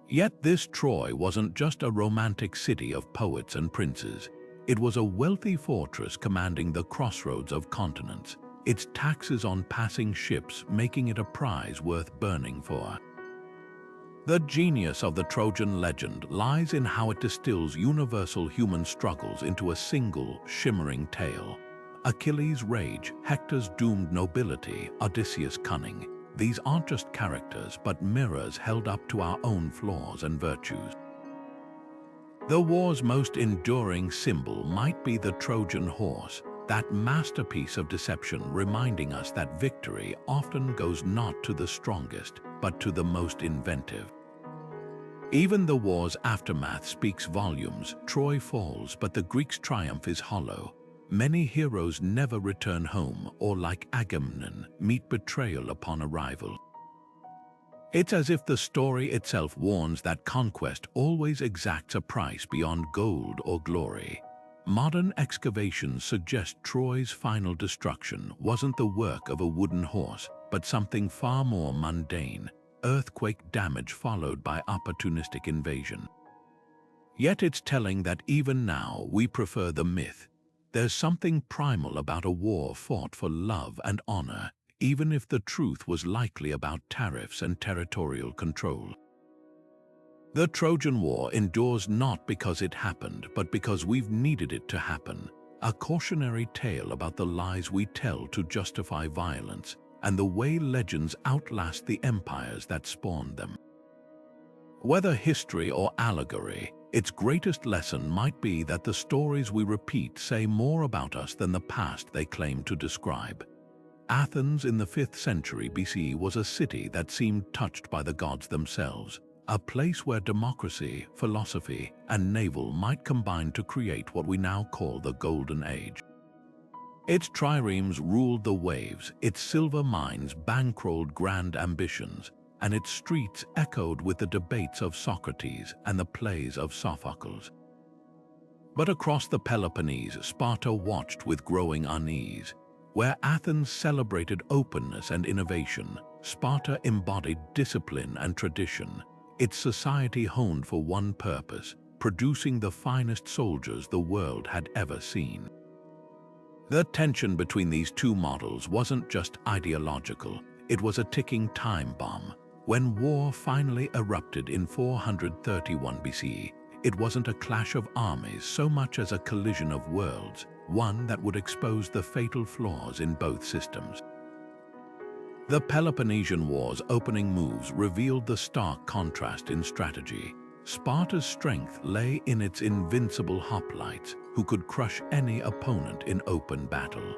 S1: Yet this Troy wasn't just a romantic city of poets and princes. It was a wealthy fortress commanding the crossroads of continents, its taxes on passing ships making it a prize worth burning for. The genius of the Trojan legend lies in how it distills universal human struggles into a single, shimmering tale. Achilles' rage, Hector's doomed nobility, Odysseus' cunning. These aren't just characters, but mirrors held up to our own flaws and virtues. The war's most enduring symbol might be the Trojan horse, that masterpiece of deception reminding us that victory often goes not to the strongest, but to the most inventive. Even the war's aftermath speaks volumes. Troy falls, but the Greeks' triumph is hollow. Many heroes never return home, or like Agamemnon, meet betrayal upon arrival. It's as if the story itself warns that conquest always exacts a price beyond gold or glory. Modern excavations suggest Troy's final destruction wasn't the work of a wooden horse, but something far more mundane: earthquake damage followed by opportunistic invasion. Yet it's telling that even now we prefer the myth. There's something primal about a war fought for love and honor, even if the truth was likely about tariffs and territorial control. The Trojan War endures not because it happened, but because we've needed it to happen, a cautionary tale about the lies we tell to justify violence and the way legends outlast the empires that spawned them. Whether history or allegory, its greatest lesson might be that the stories we repeat say more about us than the past they claim to describe. Athens in the 5th century BCE was a city that seemed touched by the gods themselves, a place where democracy, philosophy, and naval might combine to create what we now call the Golden Age. Its triremes ruled the waves, its silver mines bankrolled grand ambitions, and its streets echoed with the debates of Socrates and the plays of Sophocles. But across the Peloponnese, Sparta watched with growing unease. Where Athens celebrated openness and innovation, Sparta embodied discipline and tradition. Its society honed for one purpose: producing the finest soldiers the world had ever seen. The tension between these two models wasn't just ideological, it was a ticking time bomb. When war finally erupted in 431 BCE, it wasn't a clash of armies so much as a collision of worlds, one that would expose the fatal flaws in both systems. The Peloponnesian War's opening moves revealed the stark contrast in strategy. Sparta's strength lay in its invincible hoplites, who could crush any opponent in open battle.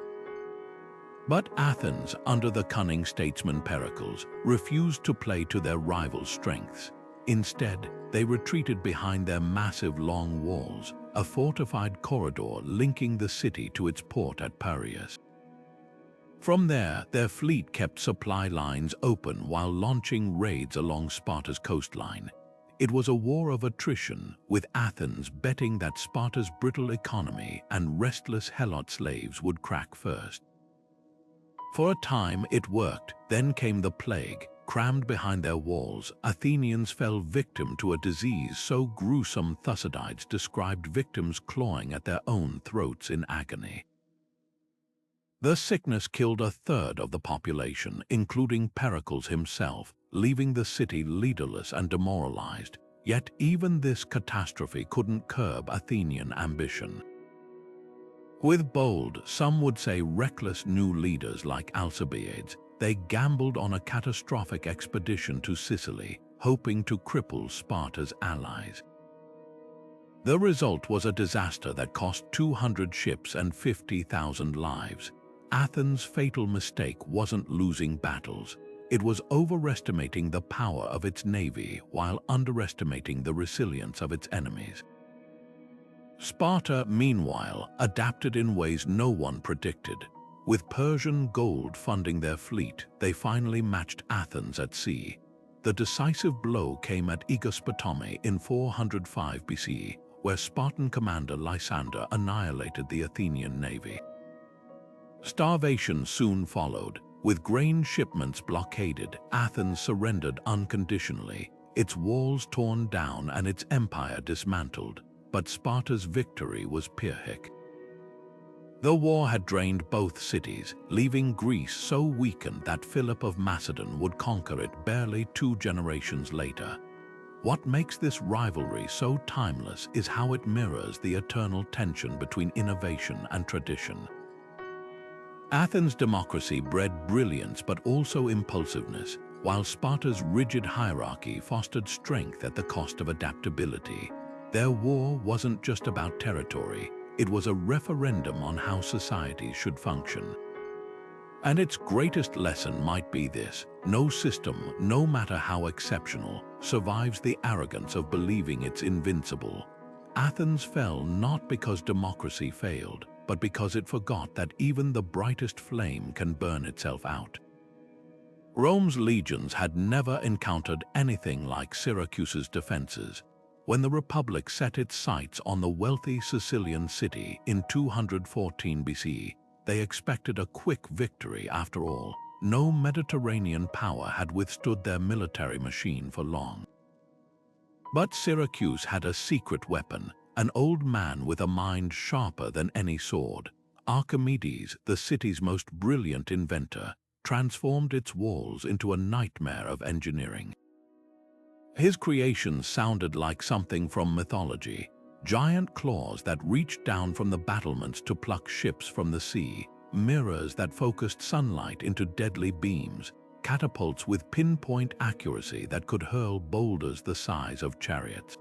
S1: But Athens, under the cunning statesman Pericles, refused to play to their rivals' strengths. Instead, they retreated behind their massive long walls, a fortified corridor linking the city to its port at Piraeus. From there, their fleet kept supply lines open while launching raids along Sparta's coastline. It was a war of attrition, with Athens betting that Sparta's brittle economy and restless Helot slaves would crack first. For a time it worked, then came the plague. Crammed behind their walls, Athenians fell victim to a disease so gruesome Thucydides described victims clawing at their own throats in agony. The sickness killed a third of the population, including Pericles himself, leaving the city leaderless and demoralized. Yet even this catastrophe couldn't curb Athenian ambition. With bold, some would say reckless new leaders like Alcibiades, they gambled on a catastrophic expedition to Sicily, hoping to cripple Sparta's allies. The result was a disaster that cost 200 ships and 50,000 lives. Athens' fatal mistake wasn't losing battles. It was overestimating the power of its navy while underestimating the resilience of its enemies. Sparta, meanwhile, adapted in ways no one predicted. With Persian gold funding their fleet, they finally matched Athens at sea. The decisive blow came at Aegospotami in 405 BCE, where Spartan commander Lysander annihilated the Athenian navy. Starvation soon followed. With grain shipments blockaded, Athens surrendered unconditionally, its walls torn down and its empire dismantled. But Sparta's victory was Pyrrhic. The war had drained both cities, leaving Greece so weakened that Philip of Macedon would conquer it barely 2 generations later. What makes this rivalry so timeless is how it mirrors the eternal tension between innovation and tradition. Athens' democracy bred brilliance but also impulsiveness, while Sparta's rigid hierarchy fostered strength at the cost of adaptability. Their war wasn't just about territory, it was a referendum on how societies should function. And its greatest lesson might be this: no system, no matter how exceptional, survives the arrogance of believing it's invincible. Athens fell not because democracy failed, but because it forgot that even the brightest flame can burn itself out. Rome's legions had never encountered anything like Syracuse's defenses. When the Republic set its sights on the wealthy Sicilian city in 214 BC, they expected a quick victory after all. No Mediterranean power had withstood their military machine for long. But Syracuse had a secret weapon, an old man with a mind sharper than any sword. Archimedes, the city's most brilliant inventor, transformed its walls into a nightmare of engineering. His creations sounded like something from mythology: giant claws that reached down from the battlements to pluck ships from the sea, mirrors that focused sunlight into deadly beams, catapults with pinpoint accuracy that could hurl boulders the size of chariots.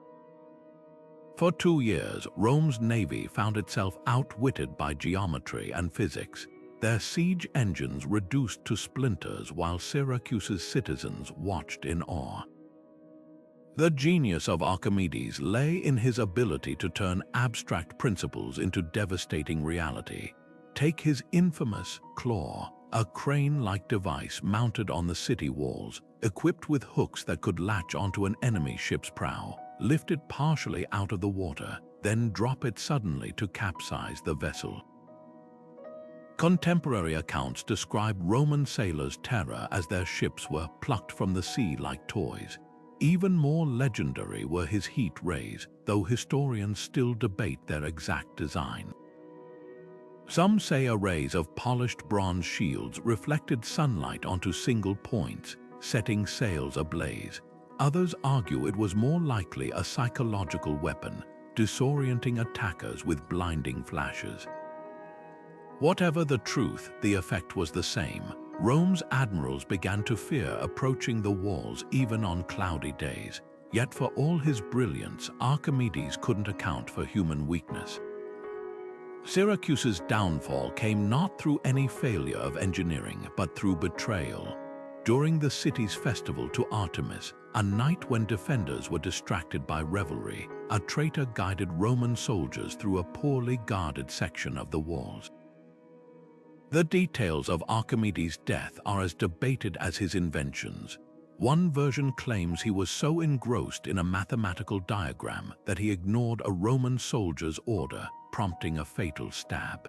S1: For 2 years, Rome's navy found itself outwitted by geometry and physics, their siege engines reduced to splinters while Syracuse's citizens watched in awe. The genius of Archimedes lay in his ability to turn abstract principles into devastating reality. Take his infamous claw, a crane-like device mounted on the city walls, equipped with hooks that could latch onto an enemy ship's prow, lift it partially out of the water, then drop it suddenly to capsize the vessel. Contemporary accounts describe Roman sailors' terror as their ships were plucked from the sea like toys. Even more legendary were his heat rays, though historians still debate their exact design. Some say arrays of polished bronze shields reflected sunlight onto single points, setting sails ablaze. Others argue it was more likely a psychological weapon, disorienting attackers with blinding flashes. Whatever the truth, the effect was the same. Rome's admirals began to fear approaching the walls even on cloudy days. Yet for all his brilliance, Archimedes couldn't account for human weakness. Syracuse's downfall came not through any failure of engineering, but through betrayal. During the city's festival to Artemis, a night when defenders were distracted by revelry, a traitor guided Roman soldiers through a poorly guarded section of the walls. The details of Archimedes' death are as debated as his inventions. One version claims he was so engrossed in a mathematical diagram that he ignored a Roman soldier's order, prompting a fatal stab.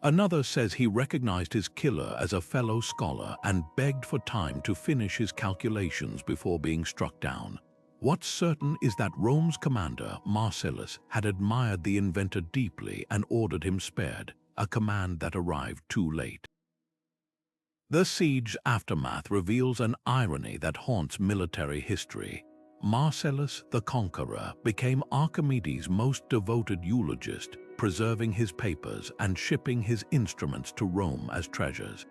S1: Another says he recognized his killer as a fellow scholar and begged for time to finish his calculations before being struck down. What's certain is that Rome's commander, Marcellus, had admired the inventor deeply and ordered him spared, a command that arrived too late. The siege aftermath reveals an irony that haunts military history. Marcellus the Conqueror became Archimedes' most devoted eulogist, preserving his papers and shipping his instruments to Rome as treasures.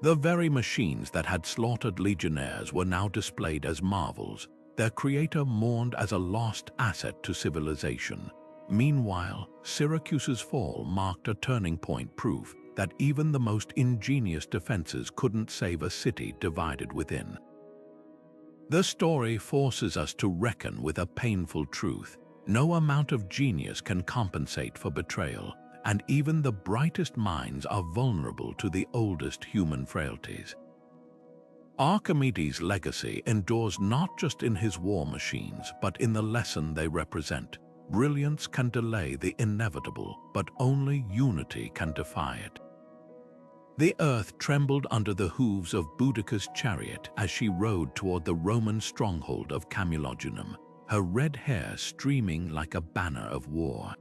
S1: The very machines that had slaughtered legionnaires were now displayed as marvels, their creator mourned as a lost asset to civilization. Meanwhile, Syracuse's fall marked a turning point, proof that even the most ingenious defenses couldn't save a city divided within. The story forces us to reckon with a painful truth. No amount of genius can compensate for betrayal, and even the brightest minds are vulnerable to the oldest human frailties. Archimedes' legacy endures not just in his war machines, but in the lesson they represent. Brilliance can delay the inevitable, but only unity can defy it. The earth trembled under the hooves of Boudicca's chariot as she rode toward the Roman stronghold of Camulogenum, her red hair streaming like a banner of war.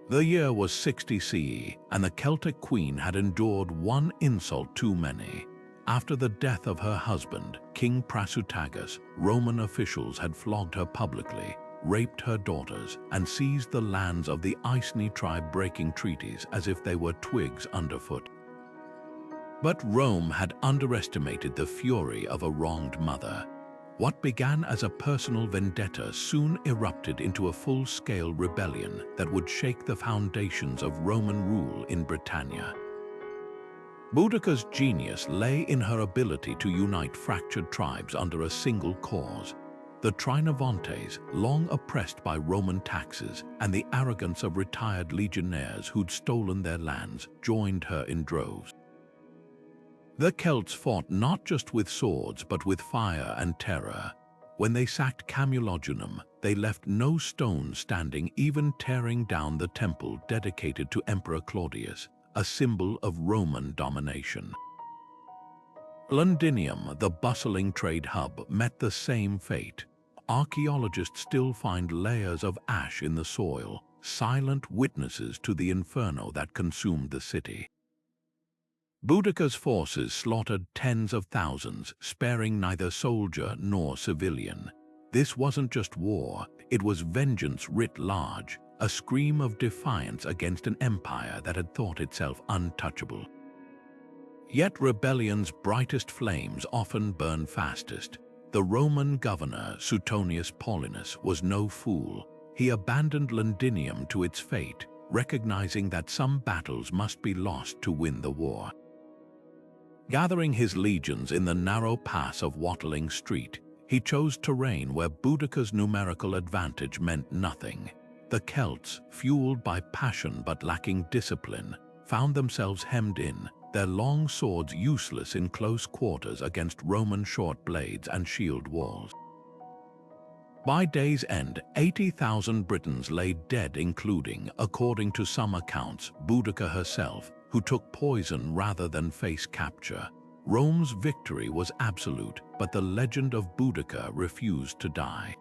S1: The year was 60 CE, and the Celtic queen had endured one insult too many. After the death of her husband, King Prasutagus, Roman officials had flogged her publicly, raped her daughters, and seized the lands of the Iceni tribe, breaking treaties as if they were twigs underfoot. But Rome had underestimated the fury of a wronged mother. What began as a personal vendetta soon erupted into a full-scale rebellion that would shake the foundations of Roman rule in Britannia. Boudicca's genius lay in her ability to unite fractured tribes under a single cause. The Trinovantes, long oppressed by Roman taxes, and the arrogance of retired legionnaires who'd stolen their lands, joined her in droves. The Celts fought not just with swords but with fire and terror. When they sacked Camulogenum, they left no stone standing, even tearing down the temple dedicated to Emperor Claudius, a symbol of Roman domination. Londinium, the bustling trade hub, met the same fate. Archaeologists still find layers of ash in the soil, silent witnesses to the inferno that consumed the city. Boudicca's forces slaughtered tens of thousands, sparing neither soldier nor civilian. This wasn't just war, it was vengeance writ large, a scream of defiance against an empire that had thought itself untouchable. Yet rebellion's brightest flames often burn fastest. The Roman governor, Suetonius Paulinus, was no fool. He abandoned Londinium to its fate, recognizing that some battles must be lost to win the war. Gathering his legions in the narrow pass of Watling Street, he chose terrain where Boudicca's numerical advantage meant nothing. The Celts, fueled by passion but lacking discipline, found themselves hemmed in, their long swords useless in close quarters against Roman short blades and shield walls. By day's end, 80,000 Britons lay dead, including, according to some accounts, Boudicca herself, who took poison rather than face capture. Rome's victory was absolute, but the legend of Boudicca refused to die.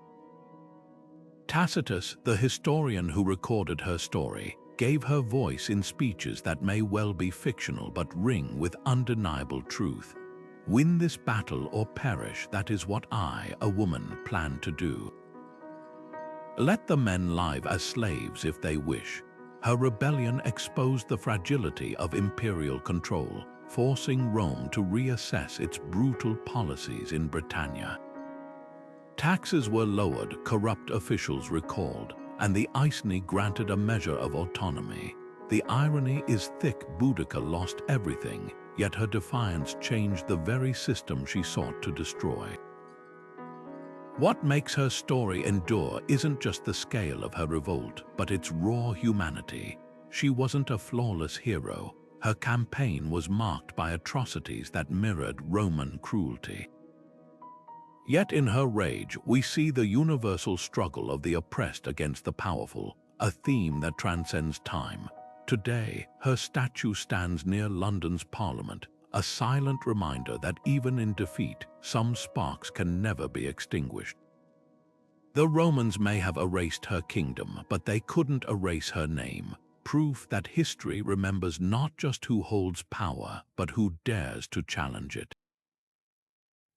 S1: Tacitus, the historian who recorded her story, gave her voice in speeches that may well be fictional but ring with undeniable truth. Win this battle or perish, that is what I, a woman, plan to do. Let the men live as slaves if they wish. Her rebellion exposed the fragility of imperial control, forcing Rome to reassess its brutal policies in Britannia. Taxes were lowered, corrupt officials recalled, and the Iceni granted a measure of autonomy. The irony is thick. Boudicca lost everything, yet her defiance changed the very system she sought to destroy. What makes her story endure isn't just the scale of her revolt, but its raw humanity. She wasn't a flawless hero. Her campaign was marked by atrocities that mirrored Roman cruelty. Yet in her rage, we see the universal struggle of the oppressed against the powerful, a theme that transcends time. Today, her statue stands near London's Parliament, a silent reminder that even in defeat, some sparks can never be extinguished. The Romans may have erased her kingdom, but they couldn't erase her name, proof that history remembers not just who holds power, but who dares to challenge it.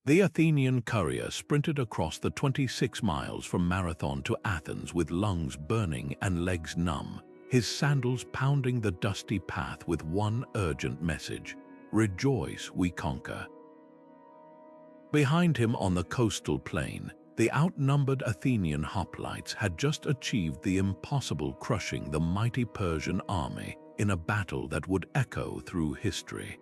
S1: The Athenian courier sprinted across the 26 miles from Marathon to Athens with lungs burning and legs numb, his sandals pounding the dusty path with one urgent message: "Rejoice, we conquer." Behind him on the coastal plain, the outnumbered Athenian hoplites had just achieved the impossible, crushing the mighty Persian army in a battle that would echo through history.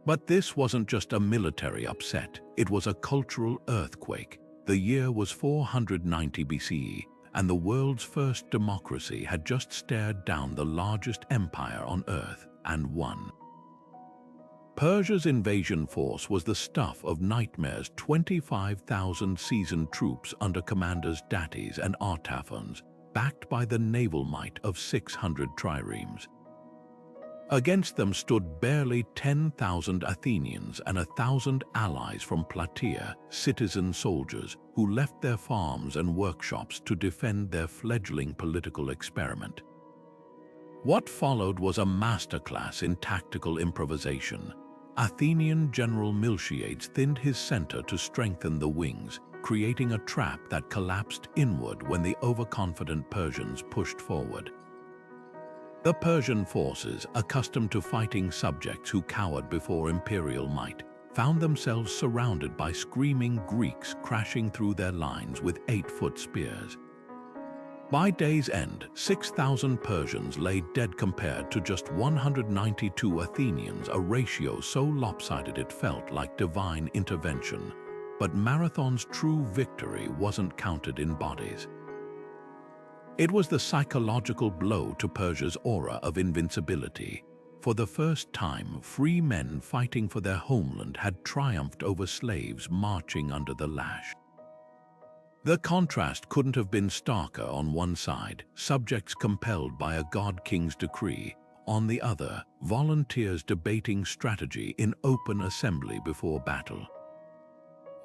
S1: But this wasn't just a military upset, it was a cultural earthquake. The year was 490 BCE, and the world's first democracy had just stared down the largest empire on earth and won. Persia's invasion force was the stuff of nightmares. 25,000 seasoned troops under commanders Datis and Artaphons, backed by the naval might of 600 triremes. Against them stood barely 10,000 Athenians and 1,000 allies from Plataea, citizen soldiers who left their farms and workshops to defend their fledgling political experiment. What followed was a masterclass in tactical improvisation. Athenian General Miltiades thinned his center to strengthen the wings, creating a trap that collapsed inward when the overconfident Persians pushed forward. The Persian forces, accustomed to fighting subjects who cowered before imperial might, found themselves surrounded by screaming Greeks crashing through their lines with 8-foot spears. By day's end, 6,000 Persians lay dead compared to just 192 Athenians, a ratio so lopsided it felt like divine intervention. But Marathon's true victory wasn't counted in bodies. It was the psychological blow to Persia's aura of invincibility. For the first time, free men fighting for their homeland had triumphed over slaves marching under the lash. The contrast couldn't have been starker. On one side, subjects compelled by a god-king's decree. On the other, volunteers debating strategy in open assembly before battle.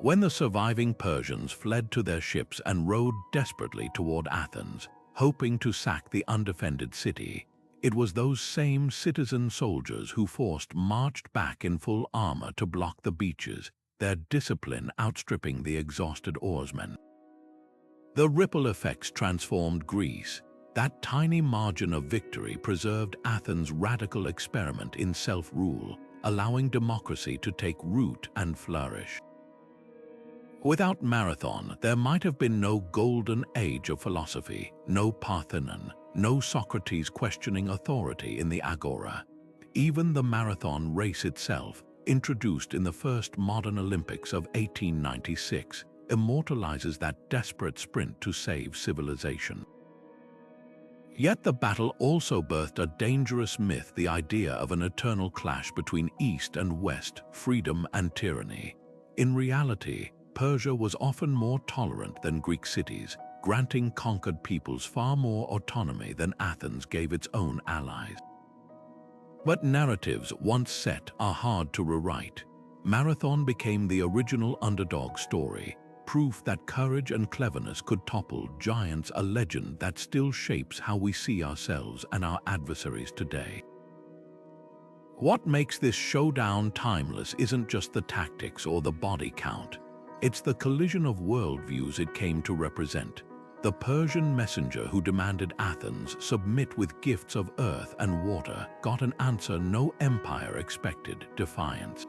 S1: When the surviving Persians fled to their ships and rowed desperately toward Athens, hoping to sack the undefended city, it was those same citizen soldiers who marched back in full armor to block the beaches, their discipline outstripping the exhausted oarsmen. The ripple effects transformed Greece. That tiny margin of victory preserved Athens' radical experiment in self-rule, allowing democracy to take root and flourish. Without Marathon, there might have been no golden age of philosophy, no Parthenon, no Socrates questioning authority in the Agora. Even the marathon race itself, introduced in the first modern Olympics of 1896, immortalizes that desperate sprint to save civilization. Yet the battle also birthed a dangerous myth, the idea of an eternal clash between East and West, freedom and tyranny. In reality, Persia was often more tolerant than Greek cities, granting conquered peoples far more autonomy than Athens gave its own allies. But narratives once set are hard to rewrite. Marathon became the original underdog story, proof that courage and cleverness could topple giants, a legend that still shapes how we see ourselves and our adversaries today. What makes this showdown timeless isn't just the tactics or the body count. It's the collision of worldviews it came to represent. The Persian messenger who demanded Athens submit with gifts of earth and water got an answer no empire expected: defiance.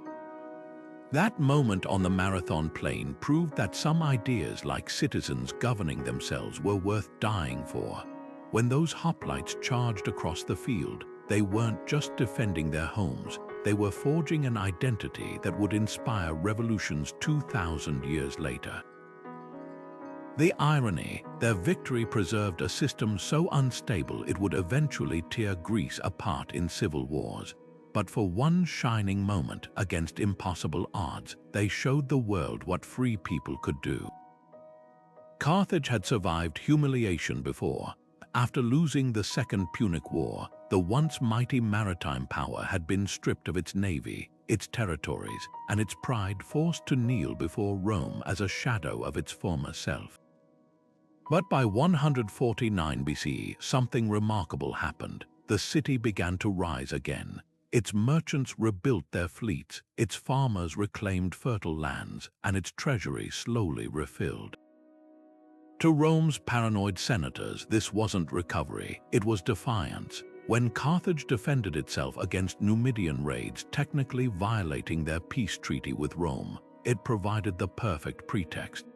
S1: That moment on the Marathon plain proved that some ideas, like citizens governing themselves, were worth dying for. When those hoplites charged across the field, they weren't just defending their homes, they were forging an identity that would inspire revolutions 2,000 years later. The irony, their victory preserved a system so unstable it would eventually tear Greece apart in civil wars. But for one shining moment against impossible odds, they showed the world what free people could do. Carthage had survived humiliation before. After losing the Second Punic War, the once mighty maritime power had been stripped of its navy, its territories, and its pride, forced to kneel before Rome as a shadow of its former self. But by 149 BCE, something remarkable happened. The city began to rise again. Its merchants rebuilt their fleets, its farmers reclaimed fertile lands, and its treasury slowly refilled. To Rome's paranoid senators, this wasn't recovery, it was defiance. When Carthage defended itself against Numidian raids, technically violating their peace treaty with Rome, it provided the perfect pretext.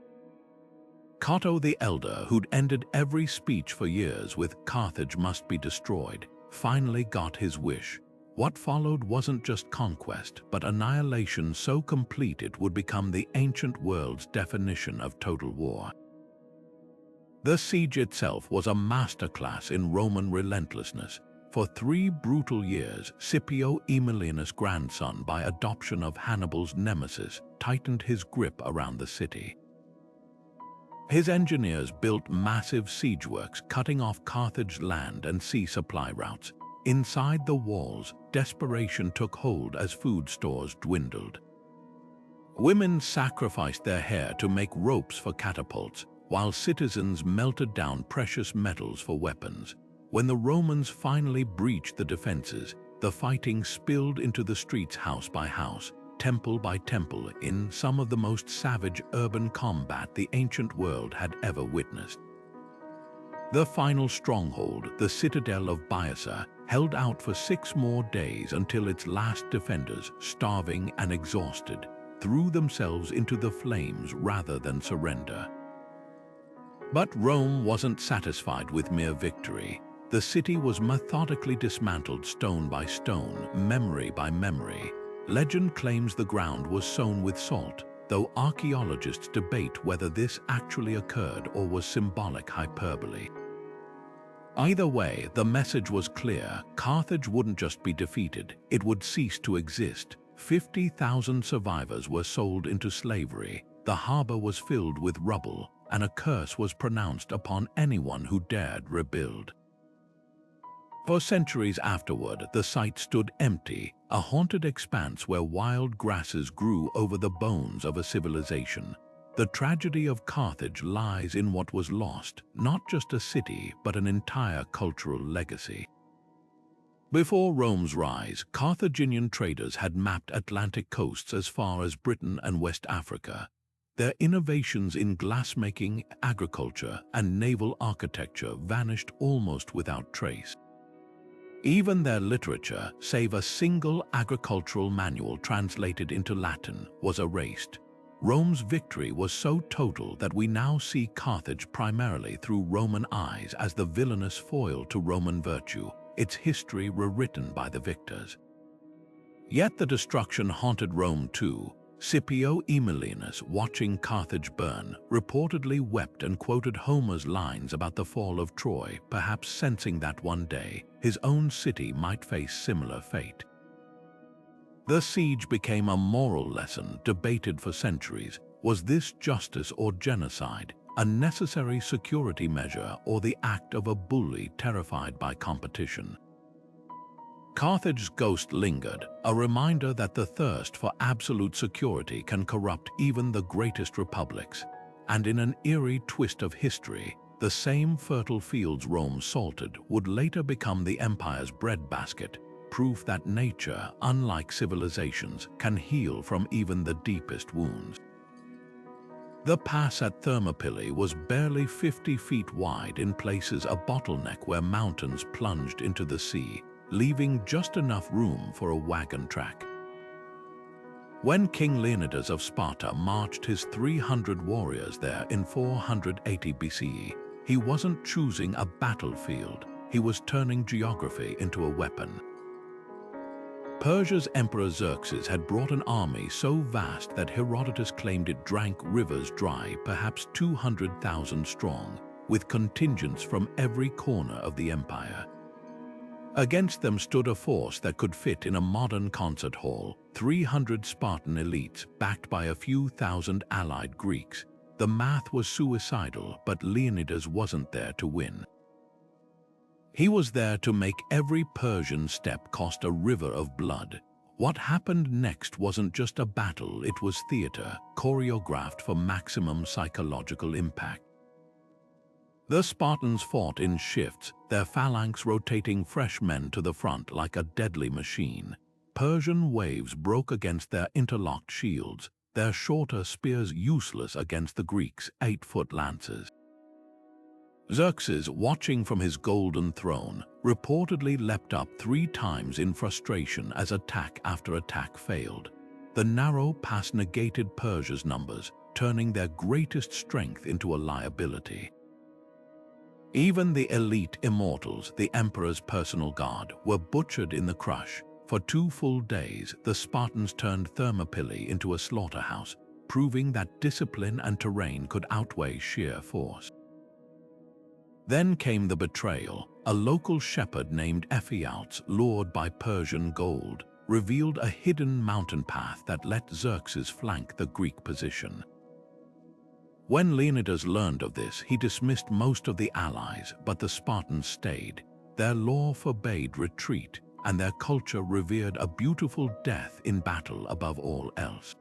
S1: Cato the Elder, who'd ended every speech for years with "Carthage must be destroyed," finally got his wish. What followed wasn't just conquest, but annihilation so complete it would become the ancient world's definition of total war. The siege itself was a masterclass in Roman relentlessness. For 3 brutal years, Scipio Aemilianus' grandson, by adoption of Hannibal's nemesis, tightened his grip around the city. His engineers built massive siege works, cutting off Carthage's land and sea supply routes. Inside the walls, desperation took hold as food stores dwindled. Women sacrificed their hair to make ropes for catapults, while citizens melted down precious metals for weapons. When the Romans finally breached the defenses, the fighting spilled into the streets, house by house, temple by temple, in some of the most savage urban combat the ancient world had ever witnessed. The final stronghold, the citadel of Byassa, held out for 6 more days until its last defenders, starving and exhausted, threw themselves into the flames rather than surrender. But Rome wasn't satisfied with mere victory. The city was methodically dismantled stone by stone, memory by memory. Legend claims the ground was sown with salt, though archaeologists debate whether this actually occurred or was symbolic hyperbole. Either way, the message was clear. Carthage wouldn't just be defeated, it would cease to exist. 50,000 survivors were sold into slavery, the harbor was filled with rubble, and a curse was pronounced upon anyone who dared rebuild. For centuries afterward, the site stood empty, a haunted expanse where wild grasses grew over the bones of a civilization. The tragedy of Carthage lies in what was lost, not just a city, but an entire cultural legacy. Before Rome's rise, Carthaginian traders had mapped Atlantic coasts as far as Britain and West Africa. Their innovations in glassmaking, agriculture, and naval architecture vanished almost without trace. Even their literature, save a single agricultural manual translated into Latin, was erased. Rome's victory was so total that we now see Carthage primarily through Roman eyes as the villainous foil to Roman virtue, its history rewritten by the victors. Yet the destruction haunted Rome too. Scipio Aemilianus, watching Carthage burn, reportedly wept and quoted Homer's lines about the fall of Troy, perhaps sensing that one day his own city might face similar fate. The siege became a moral lesson debated for centuries. Was this justice or genocide, a necessary security measure, or the act of a bully terrified by competition? Carthage's ghost lingered, a reminder that the thirst for absolute security can corrupt even the greatest republics. And in an eerie twist of history, the same fertile fields Rome salted would later become the empire's breadbasket, proof that nature, unlike civilizations, can heal from even the deepest wounds. The pass at Thermopylae was barely 50 feet wide, in places a bottleneck where mountains plunged into the sea, leaving just enough room for a wagon track. When King Leonidas of Sparta marched his 300 warriors there in 480 BCE, he wasn't choosing a battlefield, he was turning geography into a weapon. Persia's Emperor Xerxes had brought an army so vast that Herodotus claimed it drank rivers dry, perhaps 200,000 strong, with contingents from every corner of the empire. Against them stood a force that could fit in a modern concert hall, 300 Spartan elites backed by a few thousand allied Greeks. The math was suicidal, but Leonidas wasn't there to win. He was there to make every Persian step cost a river of blood. What happened next wasn't just a battle, it was theater, choreographed for maximum psychological impact. The Spartans fought in shifts, their phalanx rotating fresh men to the front like a deadly machine. Persian waves broke against their interlocked shields, their shorter spears useless against the Greeks' 8-foot lances. Xerxes, watching from his golden throne, reportedly leapt up 3 times in frustration as attack after attack failed. The narrow pass negated Persia's numbers, turning their greatest strength into a liability. Even the elite immortals, the emperor's personal guard, were butchered in the crush. For 2 full days, the Spartans turned Thermopylae into a slaughterhouse, proving that discipline and terrain could outweigh sheer force. Then came the betrayal. A local shepherd named Ephialtes, lured by Persian gold, revealed a hidden mountain path that let Xerxes flank the Greek position. When Leonidas learned of this, he dismissed most of the allies, but the Spartans stayed. Their law forbade retreat, and their culture revered a beautiful death in battle above all else.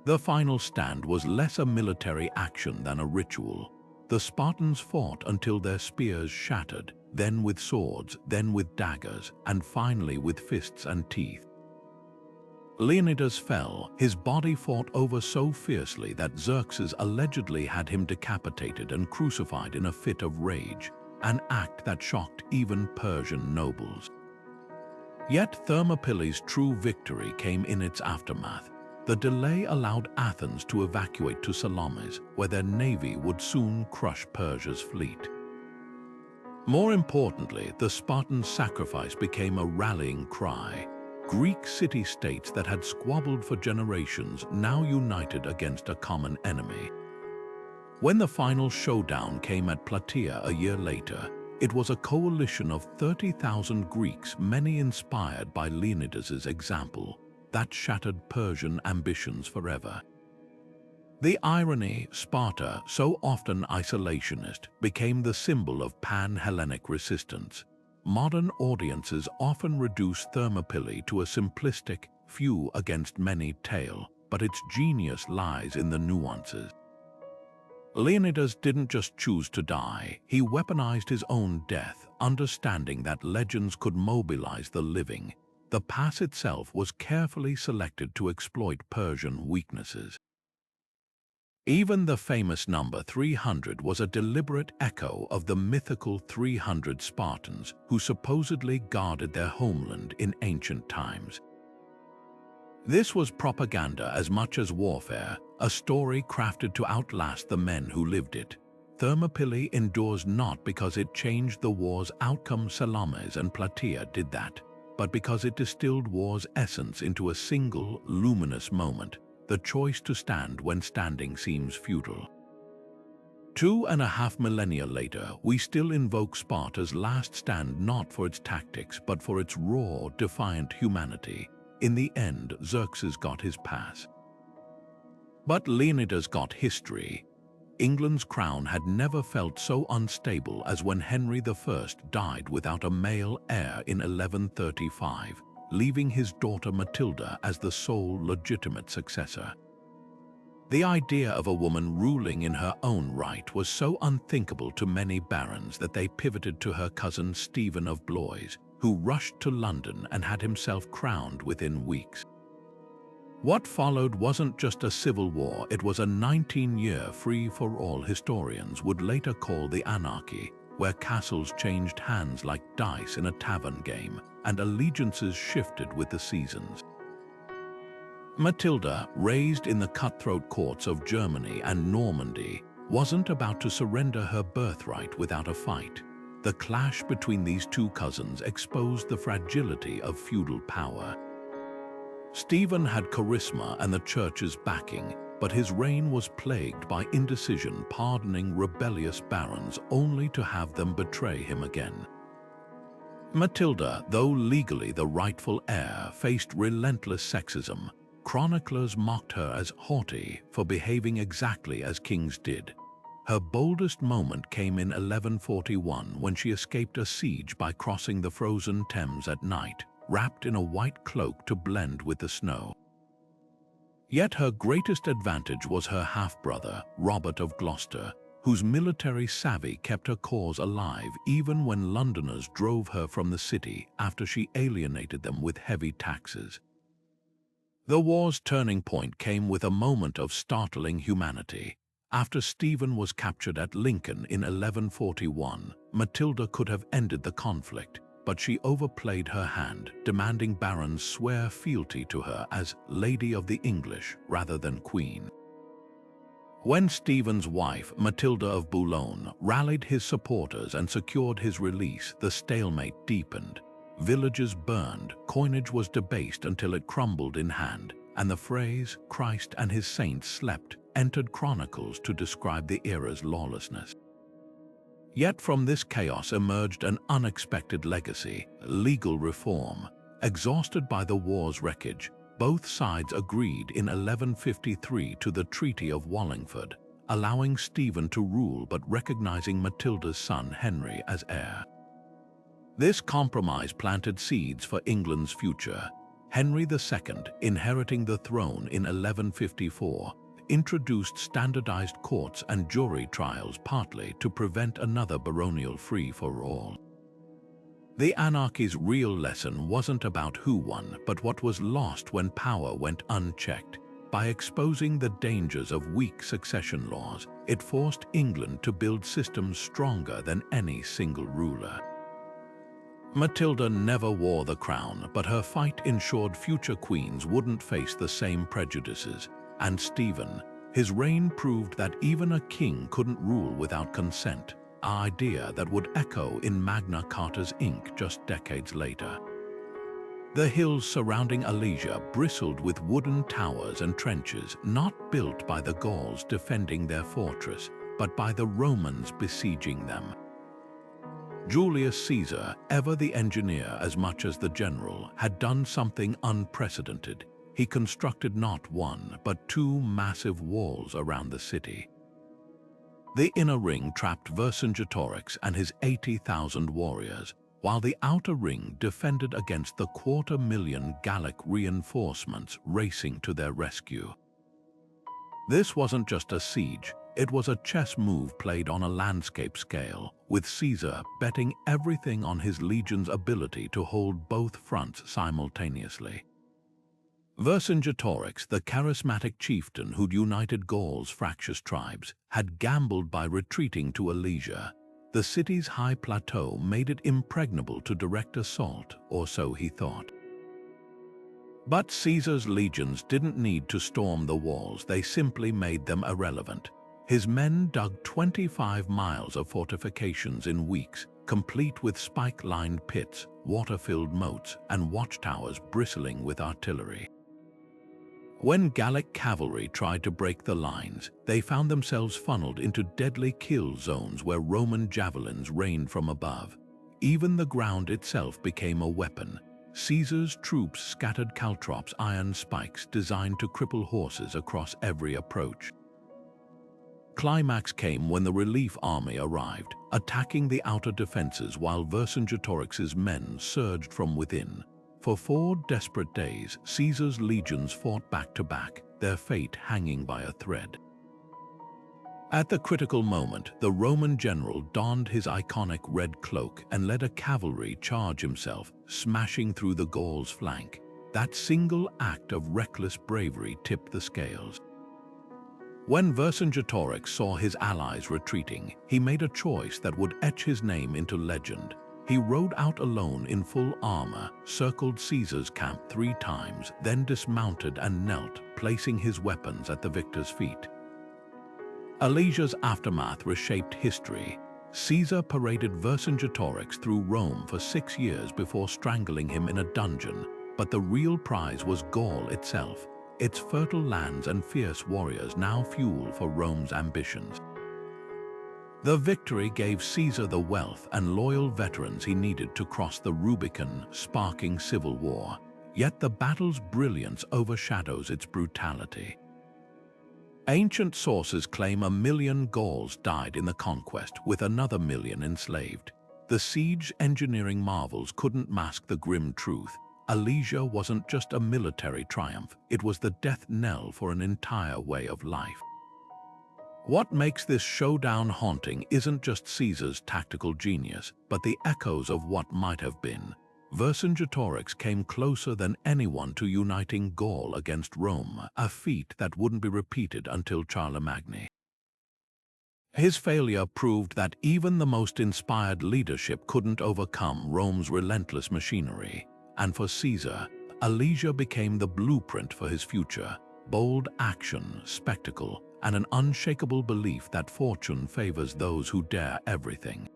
S1: The final stand was less a military action than a ritual. The Spartans fought until their spears shattered, then with swords, then with daggers, and finally with fists and teeth. Leonidas fell, his body fought over so fiercely that Xerxes allegedly had him decapitated and crucified in a fit of rage, an act that shocked even Persian nobles. Yet Thermopylae's true victory came in its aftermath. The delay allowed Athens to evacuate to Salamis, where their navy would soon crush Persia's fleet. More importantly, the Spartan sacrifice became a rallying cry. Greek city-states that had squabbled for generations now united against a common enemy. When the final showdown came at Plataea a year later, it was a coalition of 30,000 Greeks, many inspired by Leonidas's example, that shattered Persian ambitions forever. The irony, Sparta, so often isolationist, became the symbol of pan-Hellenic resistance. Modern audiences often reduce Thermopylae to a simplistic, few against many tale, but its genius lies in the nuances. Leonidas didn't just choose to die, he weaponized his own death, understanding that legends could mobilize the living. The pass itself was carefully selected to exploit Persian weaknesses. Even the famous number 300 was a deliberate echo of the mythical 300 Spartans who supposedly guarded their homeland in ancient times. This was propaganda as much as warfare, a story crafted to outlast the men who lived it. Thermopylae endures not because it changed the war's outcome. Salamis and Plataea did that, but because it distilled war's essence into a single, luminous moment, the choice to stand when standing seems futile. 2.5 millennia later, we still invoke Sparta's last stand not for its tactics but for its raw, defiant humanity. In the end, Xerxes got his pass. But Leonidas got history. England's crown had never felt so unstable as when Henry I died without a male heir in 1135, leaving his daughter Matilda as the sole legitimate successor. The idea of a woman ruling in her own right was so unthinkable to many barons that they pivoted to her cousin Stephen of Blois, who rushed to London and had himself crowned within weeks. What followed wasn't just a civil war, it was a 19-year free-for-all historians would later call the anarchy, where castles changed hands like dice in a tavern game, and allegiances shifted with the seasons. Matilda, raised in the cutthroat courts of Germany and Normandy, wasn't about to surrender her birthright without a fight. The clash between these two cousins exposed the fragility of feudal power. Stephen had charisma and the church's backing, but his reign was plagued by indecision, pardoning rebellious barons only to have them betray him again. Matilda, though legally the rightful heir, faced relentless sexism. Chroniclers mocked her as haughty for behaving exactly as kings did. Her boldest moment came in 1141 when she escaped a siege by crossing the frozen Thames at night, wrapped in a white cloak to blend with the snow. Yet her greatest advantage was her half-brother, Robert of Gloucester, whose military savvy kept her cause alive even when Londoners drove her from the city after she alienated them with heavy taxes. The war's turning point came with a moment of startling humanity. After Stephen was captured at Lincoln in 1141, Matilda could have ended the conflict, but she overplayed her hand, demanding barons swear fealty to her as Lady of the English rather than Queen. When Stephen's wife, Matilda of Boulogne, rallied his supporters and secured his release, the stalemate deepened. Villages burned, coinage was debased until it crumbled in hand, and the phrase, "Christ and his saints slept," entered chronicles to describe the era's lawlessness. Yet from this chaos emerged an unexpected legacy, legal reform. Exhausted by the war's wreckage, both sides agreed in 1153 to the Treaty of Wallingford, allowing Stephen to rule but recognizing Matilda's son Henry as heir. This compromise planted seeds for England's future. Henry II, inheriting the throne in 1154, introduced standardized courts and jury trials partly to prevent another baronial free-for-all. The anarchy's real lesson wasn't about who won, but what was lost when power went unchecked. By exposing the dangers of weak succession laws, it forced England to build systems stronger than any single ruler. Matilda never wore the crown, but her fight ensured future queens wouldn't face the same prejudices. And Stephen, his reign proved that even a king couldn't rule without consent, an idea that would echo in Magna Carta's ink just decades later. The hills surrounding Alesia bristled with wooden towers and trenches, not built by the Gauls defending their fortress, but by the Romans besieging them. Julius Caesar, ever the engineer as much as the general, had done something unprecedented. he constructed not one, but two massive walls around the city. The inner ring trapped Vercingetorix and his 80,000 warriors, while the outer ring defended against the 250,000 Gallic reinforcements racing to their rescue. This wasn't just a siege, it was a chess move played on a landscape scale, with Caesar betting everything on his legion's ability to hold both fronts simultaneously. Vercingetorix, the charismatic chieftain who'd united Gaul's fractious tribes, had gambled by retreating to Alesia. The city's high plateau made it impregnable to direct assault, or so he thought. But Caesar's legions didn't need to storm the walls, they simply made them irrelevant. His men dug 25 miles of fortifications in weeks, complete with spike-lined pits, water-filled moats, and watchtowers bristling with artillery. When Gallic cavalry tried to break the lines, they found themselves funneled into deadly kill zones where Roman javelins rained from above. Even the ground itself became a weapon. Caesar's troops scattered caltrops, iron spikes designed to cripple horses across every approach. Climax came when the relief army arrived, attacking the outer defenses while Vercingetorix's men surged from within. For 4 desperate days, Caesar's legions fought back to back, their fate hanging by a thread. At the critical moment, the Roman general donned his iconic red cloak and led a cavalry charge himself, smashing through the Gauls' flank. That single act of reckless bravery tipped the scales. When Vercingetorix saw his allies retreating, he made a choice that would etch his name into legend. He rode out alone in full armor, circled Caesar's camp 3 times, then dismounted and knelt, placing his weapons at the victor's feet. Alesia's aftermath reshaped history. Caesar paraded Vercingetorix through Rome for 6 years before strangling him in a dungeon, but the real prize was Gaul itself, its fertile lands and fierce warriors now fuel for Rome's ambitions. The victory gave Caesar the wealth and loyal veterans he needed to cross the Rubicon, sparking civil war. Yet the battle's brilliance overshadows its brutality. Ancient sources claim 1 million Gauls died in the conquest, with another 1 million enslaved. The siege engineering marvels couldn't mask the grim truth. Alesia wasn't just a military triumph, it was the death knell for an entire way of life. What makes this showdown haunting isn't just Caesar's tactical genius, but the echoes of what might have been. Vercingetorix came closer than anyone to uniting Gaul against Rome, a feat that wouldn't be repeated until Charlemagne. His failure proved that even the most inspired leadership couldn't overcome Rome's relentless machinery. And for Caesar, Alesia became the blueprint for his future: bold action, spectacle, and an unshakable belief that fortune favors those who dare everything.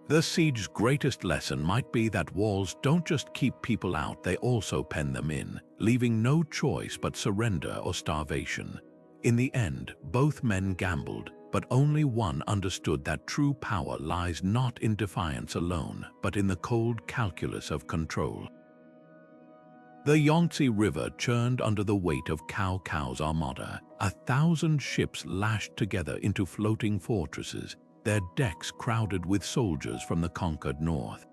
S1: The siege's greatest lesson might be that walls don't just keep people out, they also pen them in, leaving no choice but surrender or starvation. In the end, both men gambled, but only one understood that true power lies not in defiance alone, but in the cold calculus of control. The Yangtze River churned under the weight of Cao Cao's armada. 1,000 ships lashed together into floating fortresses, their decks crowded with soldiers from the conquered north.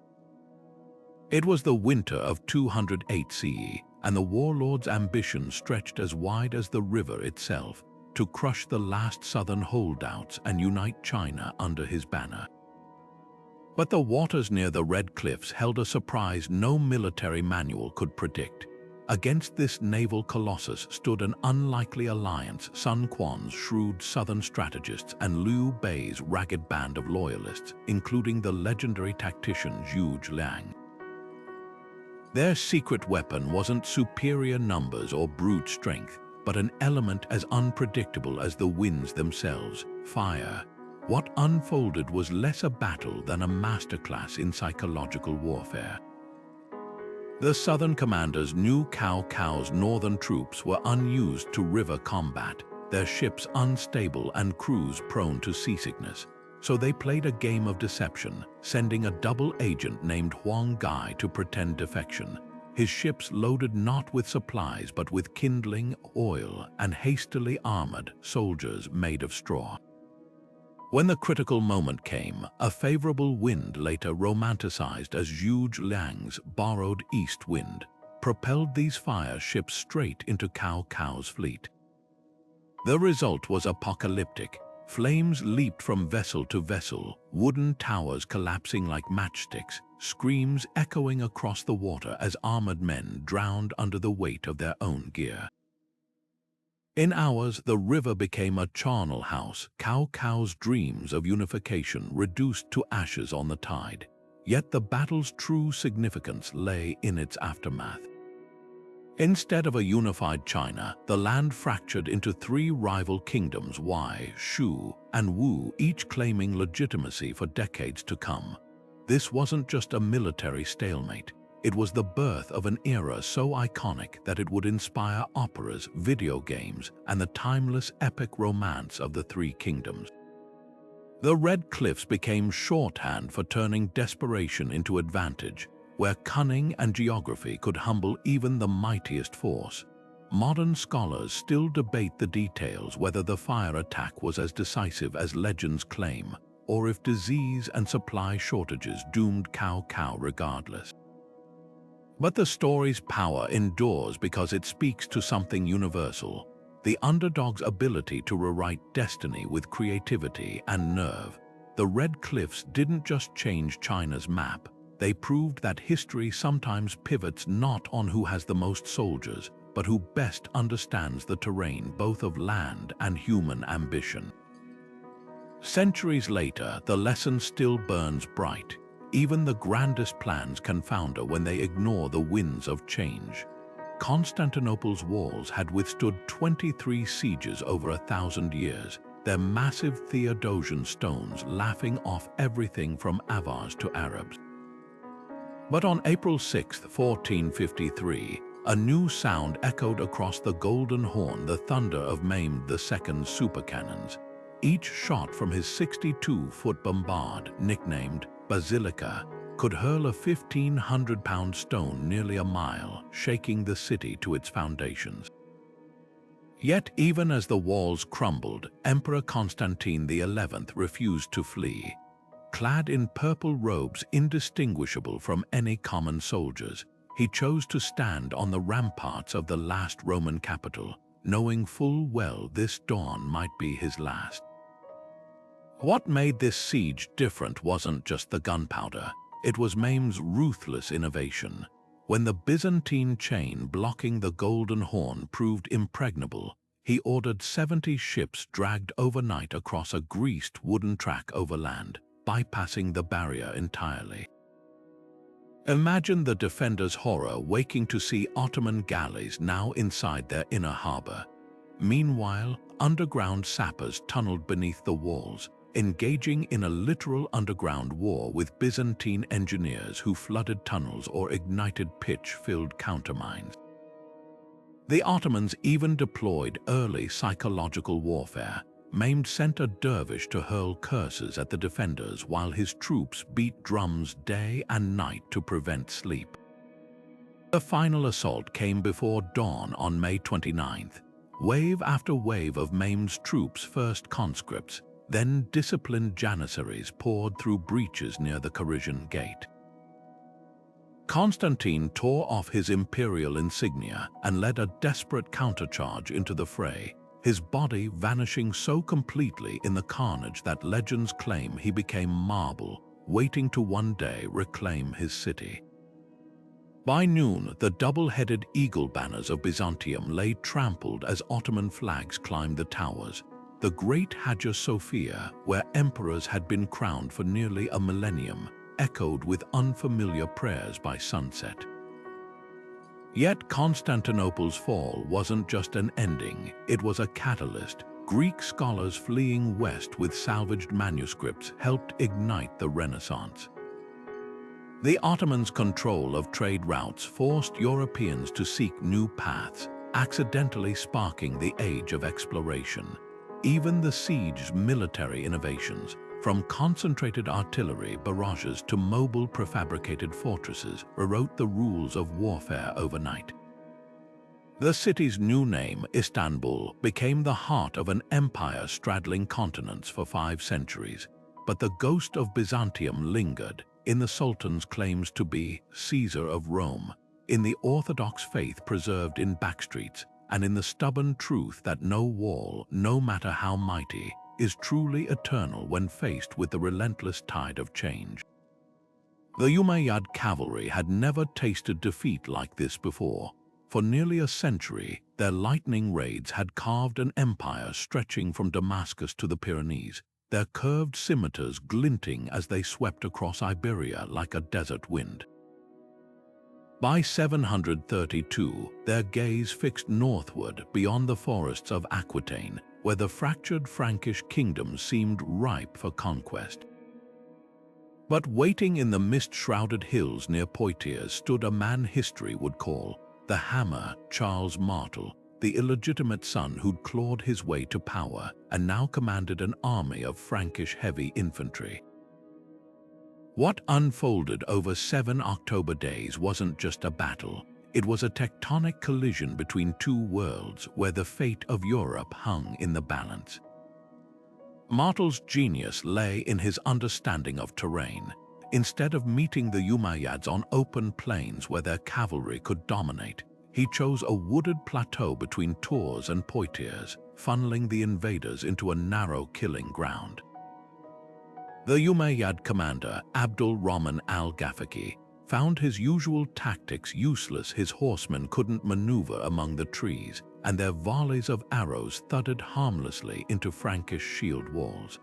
S1: It was the winter of 208 CE, and the warlord's ambition stretched as wide as the river itself, to crush the last southern holdouts and unite China under his banner. But the waters near the Red Cliffs held a surprise no military manual could predict. Against this naval colossus stood an unlikely alliance: Sun Quan's shrewd southern strategists and Liu Bei's ragged band of loyalists, including the legendary tactician Zhuge Liang. Their secret weapon wasn't superior numbers or brute strength, but an element as unpredictable as the winds themselves: fire. What unfolded was less a battle than a masterclass in psychological warfare. The southern commanders knew Cao Cao's northern troops were unused to river combat, their ships unstable and crews prone to seasickness. So they played a game of deception, sending a double agent named Huang Gai to pretend defection. his ships loaded not with supplies but with kindling, oil, and hastily armored soldiers made of straw. When the critical moment came, a favorable wind, later romanticized as Zhuge Liang's borrowed east wind, propelled these fire ships straight into Cao Cao's fleet. The result was apocalyptic. Flames leaped from vessel to vessel, wooden towers collapsing like matchsticks, screams echoing across the water as armored men drowned under the weight of their own gear. In hours, the river became a charnel house, Cao Cao's dreams of unification reduced to ashes on the tide. Yet the battle's true significance lay in its aftermath. Instead of a unified China, the land fractured into three rival kingdoms, Wei, Shu, and Wu, each claiming legitimacy for decades to come. This wasn't just a military stalemate. It was the birth of an era so iconic that it would inspire operas, video games, and the timeless epic romance of the three kingdoms. The Red Cliffs became shorthand for turning desperation into advantage, where cunning and geography could humble even the mightiest force. Modern scholars still debate the details, whether the fire attack was as decisive as legends claim, or if disease and supply shortages doomed Cao Cao regardless. But the story's power endures because it speaks to something universal: the underdog's ability to rewrite destiny with creativity and nerve. The Red Cliffs didn't just change China's map. They proved that history sometimes pivots not on who has the most soldiers, but who best understands the terrain both of land and human ambition. Centuries later, the lesson still burns bright. Even the grandest plans can founder when they ignore the winds of change. Constantinople's walls had withstood 23 sieges over 1,000 years, their massive Theodosian stones laughing off everything from Avars to Arabs. But on April 6, 1453, a new sound echoed across the Golden Horn, the thunder of Mehmed II's supercannons. Each shot from his 62-foot bombard, nicknamed Basilica, could hurl a 1,500-pound stone nearly a mile, shaking the city to its foundations. Yet even as the walls crumbled, Emperor Constantine XI refused to flee. Clad in purple robes indistinguishable from any common soldiers, he chose to stand on the ramparts of the last Roman capital, knowing full well this dawn might be his last. What made this siege different wasn't just the gunpowder, it was Mehmed's ruthless innovation. When the Byzantine chain blocking the Golden Horn proved impregnable, he ordered 70 ships dragged overnight across a greased wooden track overland, bypassing the barrier entirely. Imagine the defenders' horror waking to see Ottoman galleys now inside their inner harbor. Meanwhile, underground sappers tunneled beneath the walls, engaging in a literal underground war with Byzantine engineers who flooded tunnels or ignited pitch-filled countermines. The Ottomans even deployed early psychological warfare. Mehmed sent a dervish to hurl curses at the defenders while his troops beat drums day and night to prevent sleep. The final assault came before dawn on May 29th. Wave after wave of Mehmed's troops, first conscripts, then disciplined janissaries, poured through breaches near the Carizhian gate. Constantine tore off his imperial insignia and led a desperate countercharge into the fray, his body vanishing so completely in the carnage that legends claim he became marble, waiting to one day reclaim his city. By noon, the double-headed eagle banners of Byzantium lay trampled as Ottoman flags climbed the towers. The great Hagia Sophia, where emperors had been crowned for nearly a millennium, echoed with unfamiliar prayers by sunset. Yet Constantinople's fall wasn't just an ending, it was a catalyst. Greek scholars fleeing west with salvaged manuscripts helped ignite the Renaissance. The Ottomans' control of trade routes forced Europeans to seek new paths, accidentally sparking the age of exploration. Even the siege's military innovations, From concentrated artillery barrages to mobile prefabricated fortresses, rewrote the rules of warfare overnight. The city's new name, Istanbul, became the heart of an empire straddling continents for 5 centuries. But the ghost of Byzantium lingered in the Sultan's claims to be Caesar of Rome, in the orthodox faith preserved in backstreets, and in the stubborn truth that no wall, no matter how mighty, is truly eternal when faced with the relentless tide of change. The Umayyad cavalry had never tasted defeat like this before. For nearly a century, their lightning raids had carved an empire stretching from Damascus to the Pyrenees, their curved scimitars glinting as they swept across Iberia like a desert wind. By 732, their gaze fixed northward beyond the forests of Aquitaine, where the fractured Frankish kingdom seemed ripe for conquest. But waiting in the mist-shrouded hills near Poitiers stood a man history would call the Hammer, Charles Martel, the illegitimate son who'd clawed his way to power and now commanded an army of Frankish heavy infantry. What unfolded over 7 October days wasn't just a battle. It was a tectonic collision between 2 worlds where the fate of Europe hung in the balance. Martel's genius lay in his understanding of terrain. Instead of meeting the Umayyads on open plains where their cavalry could dominate, he chose a wooded plateau between Tours and Poitiers, funneling the invaders into a narrow killing ground. The Umayyad commander, Abdul Rahman al-Ghafiqi, found his usual tactics useless. His horsemen couldn't maneuver among the trees, and their volleys of arrows thudded harmlessly into Frankish shield walls.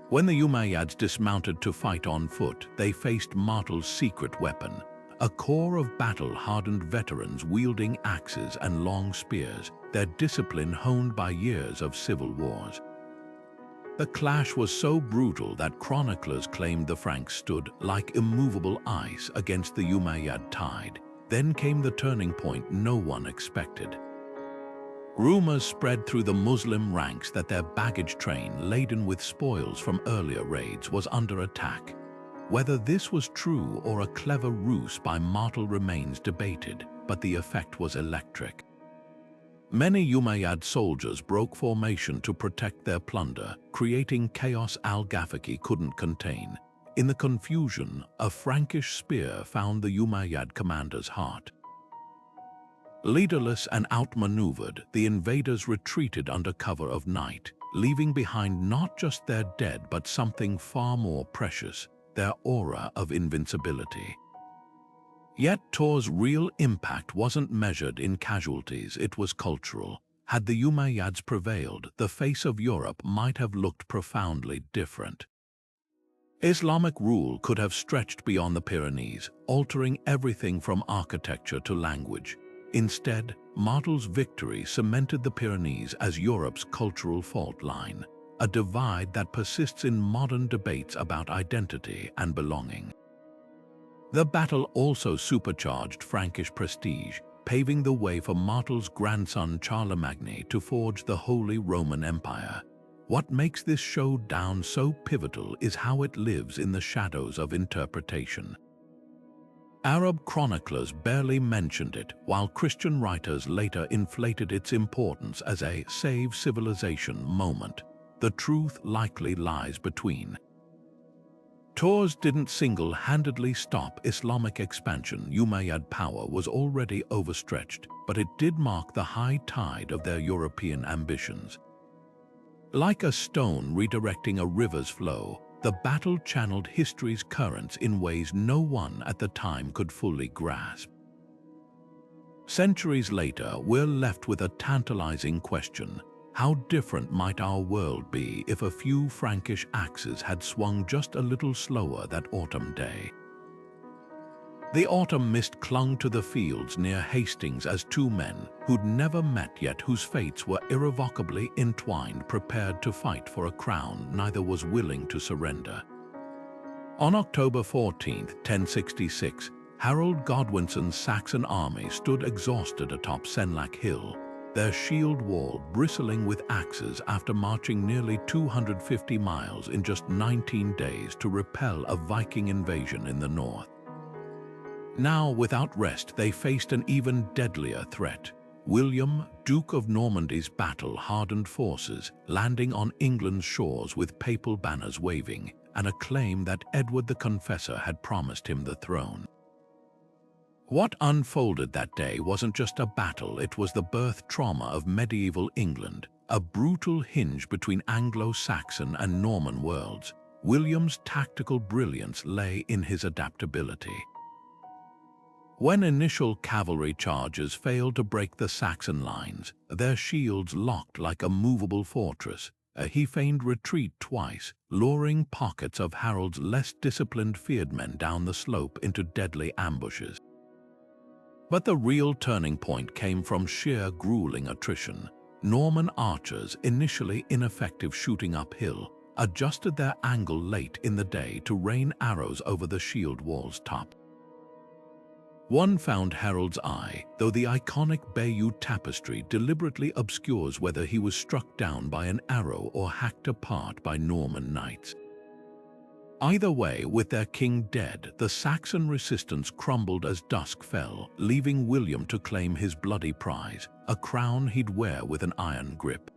S1: When the Umayyads dismounted to fight on foot, they faced Martel's secret weapon, a corps of battle-hardened veterans wielding axes and long spears, their discipline honed by years of civil wars. The clash was so brutal that chroniclers claimed the Franks stood like immovable ice against the Umayyad tide. Then came the turning point no one expected. Rumors spread through the Muslim ranks that their baggage train, laden with spoils from earlier raids, was under attack. Whether this was true or a clever ruse by Martel remains debated, but the effect was electric. Many Umayyad soldiers broke formation to protect their plunder, creating chaos al-Ghafiqi couldn't contain. In the confusion, a Frankish spear found the Umayyad commander's heart. Leaderless and outmaneuvered, the invaders retreated under cover of night, leaving behind not just their dead but something far more precious, their aura of invincibility. Yet Tours' real impact wasn't measured in casualties, it was cultural. Had the Umayyads prevailed, the face of Europe might have looked profoundly different. Islamic rule could have stretched beyond the Pyrenees, altering everything from architecture to language. Instead, Martel's victory cemented the Pyrenees as Europe's cultural fault line, a divide that persists in modern debates about identity and belonging. The battle also supercharged Frankish prestige, paving the way for Martel's grandson Charlemagne to forge the Holy Roman Empire. What makes this showdown so pivotal is how it lives in the shadows of interpretation. Arab chroniclers barely mentioned it, while Christian writers later inflated its importance as a save civilization moment. The truth likely lies between. Tours didn't single-handedly stop Islamic expansion. Umayyad power was already overstretched, but it did mark the high tide of their European ambitions. Like a stone redirecting a river's flow, the battle channeled history's currents in ways no one at the time could fully grasp. Centuries later, we're left with a tantalizing question. How different might our world be if a few Frankish axes had swung just a little slower that autumn day? The autumn mist clung to the fields near Hastings as 2 men who'd never met yet, whose fates were irrevocably entwined, prepared to fight for a crown neither was willing to surrender. On October 14, 1066, Harold Godwinson's Saxon army stood exhausted atop Senlac Hill. their shield wall bristling with axes after marching nearly 250 miles in just 19 days to repel a Viking invasion in the north. Now, without rest, they faced an even deadlier threat. William, Duke of Normandy's battle-hardened forces, landing on England's shores with papal banners waving, and a claim that Edward the Confessor had promised him the throne. What unfolded that day wasn't just a battle, it was the birth trauma of medieval England, a brutal hinge between Anglo-Saxon and Norman worlds. William's tactical brilliance lay in his adaptability. When initial cavalry charges failed to break the Saxon lines, their shields locked like a movable fortress. He feigned retreat twice, luring pockets of Harold's less disciplined fieldmen down the slope into deadly ambushes. But the real turning point came from sheer grueling attrition. Norman archers, initially ineffective shooting uphill, adjusted their angle late in the day to rain arrows over the shield wall's top. One found Harold's eye, though the iconic Bayeux tapestry deliberately obscures whether he was struck down by an arrow or hacked apart by Norman knights. Either way, with their king dead, the Saxon resistance crumbled as dusk fell, leaving William to claim his bloody prize, a crown he'd wear with an iron grip.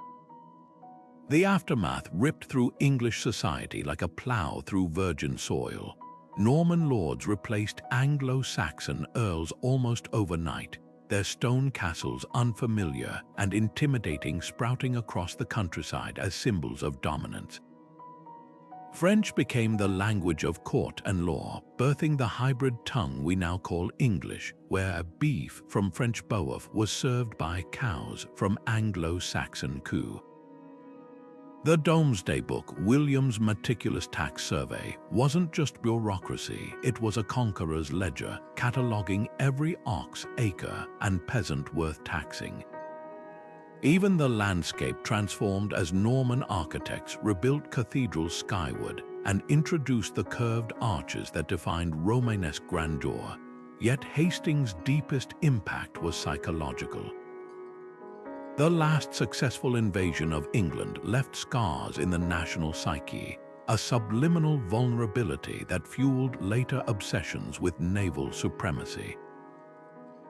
S1: The aftermath ripped through English society like a plough through virgin soil. Norman lords replaced Anglo-Saxon earls almost overnight, their stone castles unfamiliar and intimidating sprouting across the countryside as symbols of dominance. French became the language of court and law, birthing the hybrid tongue we now call English, where beef from French Boeuf was served by cows from Anglo-Saxon coo. The Domesday Book, William's meticulous tax survey, wasn't just bureaucracy, it was a conqueror's ledger, cataloguing every ox, acre, and peasant worth taxing. Even the landscape transformed as Norman architects rebuilt cathedrals skyward and introduced the curved arches that defined Romanesque grandeur. Yet Hastings' deepest impact was psychological. The last successful invasion of England left scars in the national psyche, a subliminal vulnerability that fueled later obsessions with naval supremacy.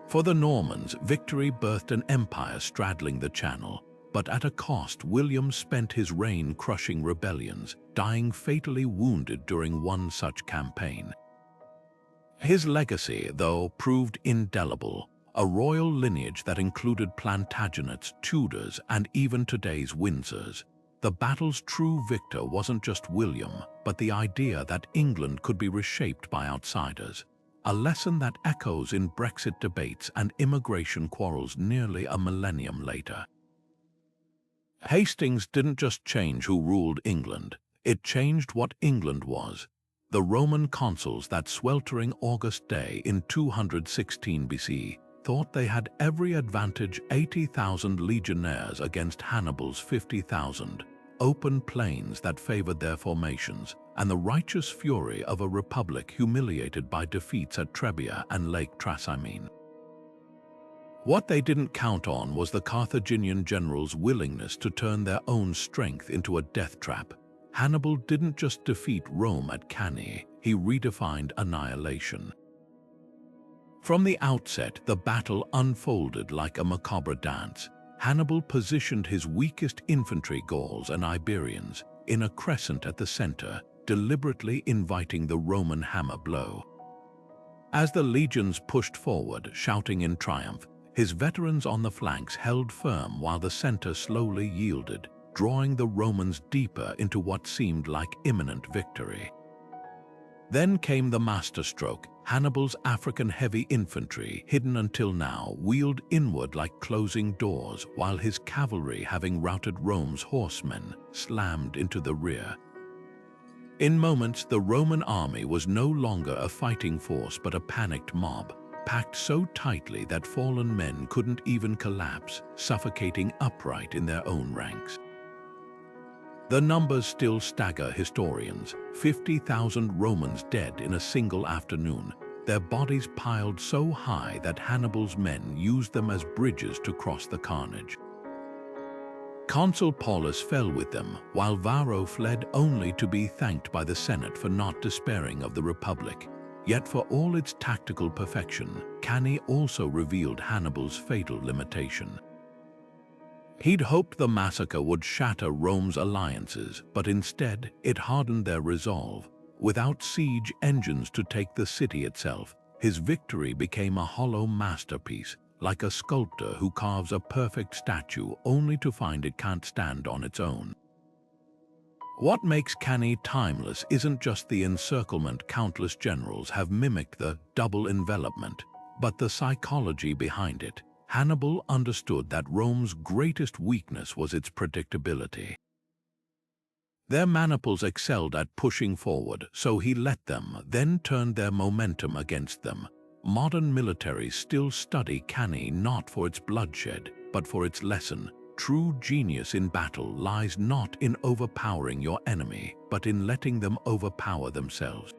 S1: For the Normans, victory birthed an empire straddling the Channel, but at a cost. William spent his reign crushing rebellions, dying fatally wounded during one such campaign. His legacy, though, proved indelible. A royal lineage that included Plantagenets, Tudors, and even today's Windsors. The battle's true victor wasn't just William, but the idea that England could be reshaped by outsiders. A lesson that echoes in Brexit debates and immigration quarrels nearly a millennium later. Hastings didn't just change who ruled England, it changed what England was. The Roman consuls that sweltering August day in 216 BC thought they had every advantage. 80,000 legionnaires against Hannibal's 50,000, open plains that favored their formations, and the righteous fury of a republic humiliated by defeats at Trebia and Lake Trasimene. What they didn't count on was the Carthaginian generals' willingness to turn their own strength into a death trap. Hannibal didn't just defeat Rome at Cannae, he redefined annihilation. From the outset, the battle unfolded like a macabre dance. Hannibal positioned his weakest infantry, Gauls and Iberians, in a crescent at the center, deliberately inviting the Roman hammer blow. As the legions pushed forward, shouting in triumph, his veterans on the flanks held firm while the center slowly yielded, drawing the Romans deeper into what seemed like imminent victory. Then came the masterstroke. Hannibal's African heavy infantry, hidden until now, wheeled inward like closing doors, while his cavalry, having routed Rome's horsemen, slammed into the rear. In moments, the Roman army was no longer a fighting force but a panicked mob, packed so tightly that fallen men couldn't even collapse, suffocating upright in their own ranks. The numbers still stagger historians, 50,000 Romans dead in a single afternoon, their bodies piled so high that Hannibal's men used them as bridges to cross the carnage. Consul Paulus fell with them, while Varro fled only to be thanked by the Senate for not despairing of the Republic. Yet for all its tactical perfection, Cannae also revealed Hannibal's fatal limitation. He'd hoped the massacre would shatter Rome's alliances, but instead it hardened their resolve. Without siege engines to take the city itself, his victory became a hollow masterpiece, like a sculptor who carves a perfect statue only to find it can't stand on its own. What makes Cannae timeless isn't just the encirclement countless generals have mimicked, the double envelopment, but the psychology behind it. Hannibal understood that Rome's greatest weakness was its predictability. Their maniples excelled at pushing forward, so he let them, then turned their momentum against them. Modern militaries still study Cannae not for its bloodshed, but for its lesson. True genius in battle lies not in overpowering your enemy, but in letting them overpower themselves.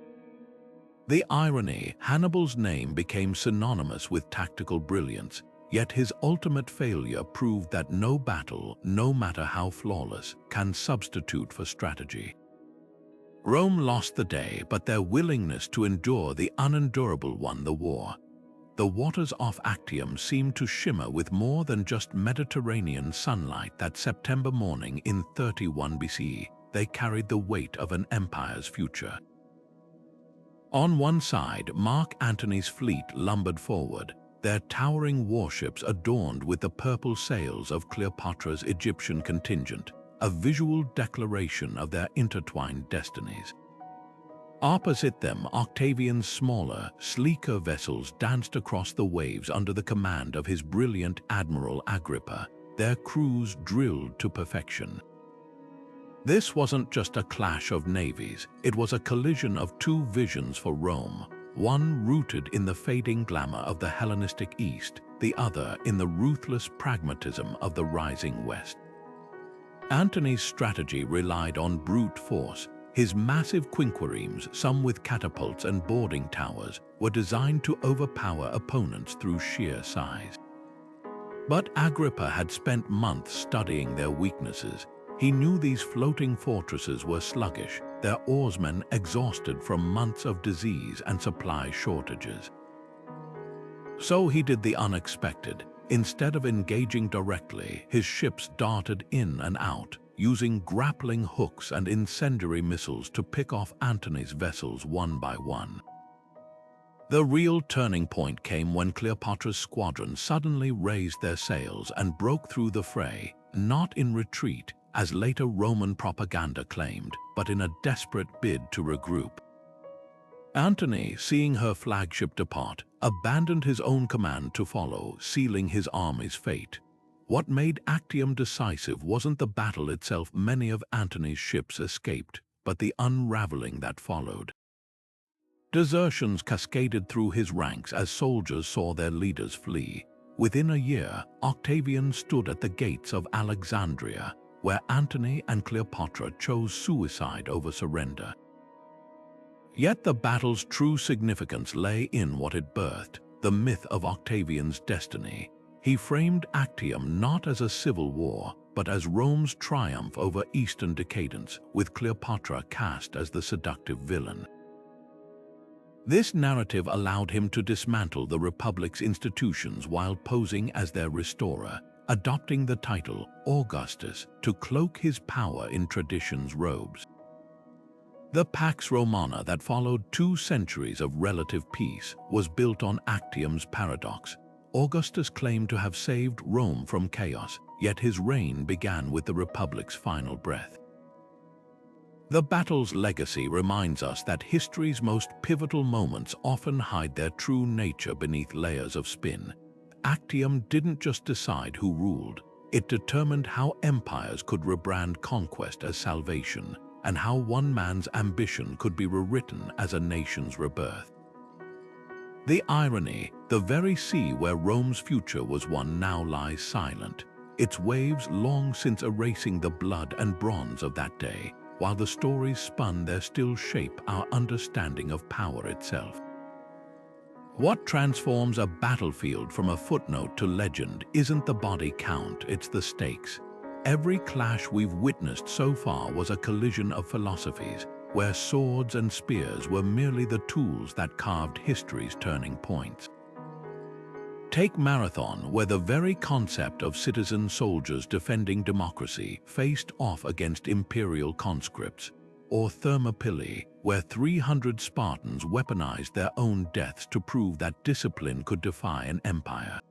S1: The irony, Hannibal's name became synonymous with tactical brilliance, yet his ultimate failure proved that no battle, no matter how flawless, can substitute for strategy. Rome lost the day, but their willingness to endure the unendurable won the war. The waters off Actium seemed to shimmer with more than just Mediterranean sunlight that September morning in 31 BCE. They carried the weight of an empire's future. On one side, Mark Antony's fleet lumbered forward, their towering warships adorned with the purple sails of Cleopatra's Egyptian contingent, a visual declaration of their intertwined destinies. Opposite them, Octavian's smaller, sleeker vessels danced across the waves under the command of his brilliant Admiral Agrippa, their crews drilled to perfection. This wasn't just a clash of navies, it was a collision of two visions for Rome, one rooted in the fading glamour of the Hellenistic East, the other in the ruthless pragmatism of the rising West. Antony's strategy relied on brute force. His massive quinquiremes, some with catapults and boarding towers, were designed to overpower opponents through sheer size. But Agrippa had spent months studying their weaknesses. He knew these floating fortresses were sluggish, their oarsmen exhausted from months of disease and supply shortages. So he did the unexpected. Instead of engaging directly, his ships darted in and out, using grappling hooks and incendiary missiles to pick off Antony's vessels one by one. The real turning point came when Cleopatra's squadron suddenly raised their sails and broke through the fray, not in retreat, as later Roman propaganda claimed, but in a desperate bid to regroup. Antony, seeing her flagship depart, abandoned his own command to follow, sealing his army's fate. What made Actium decisive wasn't the battle itself. Many of Antony's ships escaped, but the unraveling that followed. Desertions cascaded through his ranks as soldiers saw their leaders flee. Within a year, Octavian stood at the gates of Alexandria, where Antony and Cleopatra chose suicide over surrender. Yet the battle's true significance lay in what it birthed, the myth of Octavian's destiny. He framed Actium not as a civil war, but as Rome's triumph over Eastern decadence, with Cleopatra cast as the seductive villain. This narrative allowed him to dismantle the Republic's institutions while posing as their restorer, adopting the title Augustus to cloak his power in tradition's robes. The Pax Romana that followed 2 centuries of relative peace was built on Actium's paradox. Augustus claimed to have saved Rome from chaos, yet his reign began with the Republic's final breath. The battle's legacy reminds us that history's most pivotal moments often hide their true nature beneath layers of spin. Actium didn't just decide who ruled, it determined how empires could rebrand conquest as salvation, and how one man's ambition could be rewritten as a nation's rebirth. The irony, the very sea where Rome's future was won now lies silent, its waves long since erasing the blood and bronze of that day. While the stories spun, they still shape our understanding of power itself. What transforms a battlefield from a footnote to legend isn't the body count, it's the stakes. Every clash we've witnessed so far was a collision of philosophies, where swords and spears were merely the tools that carved history's turning points. Take Marathon, where the very concept of citizen soldiers defending democracy faced off against imperial conscripts, or Thermopylae, where 300 Spartans weaponized their own deaths to prove that discipline could defy an empire.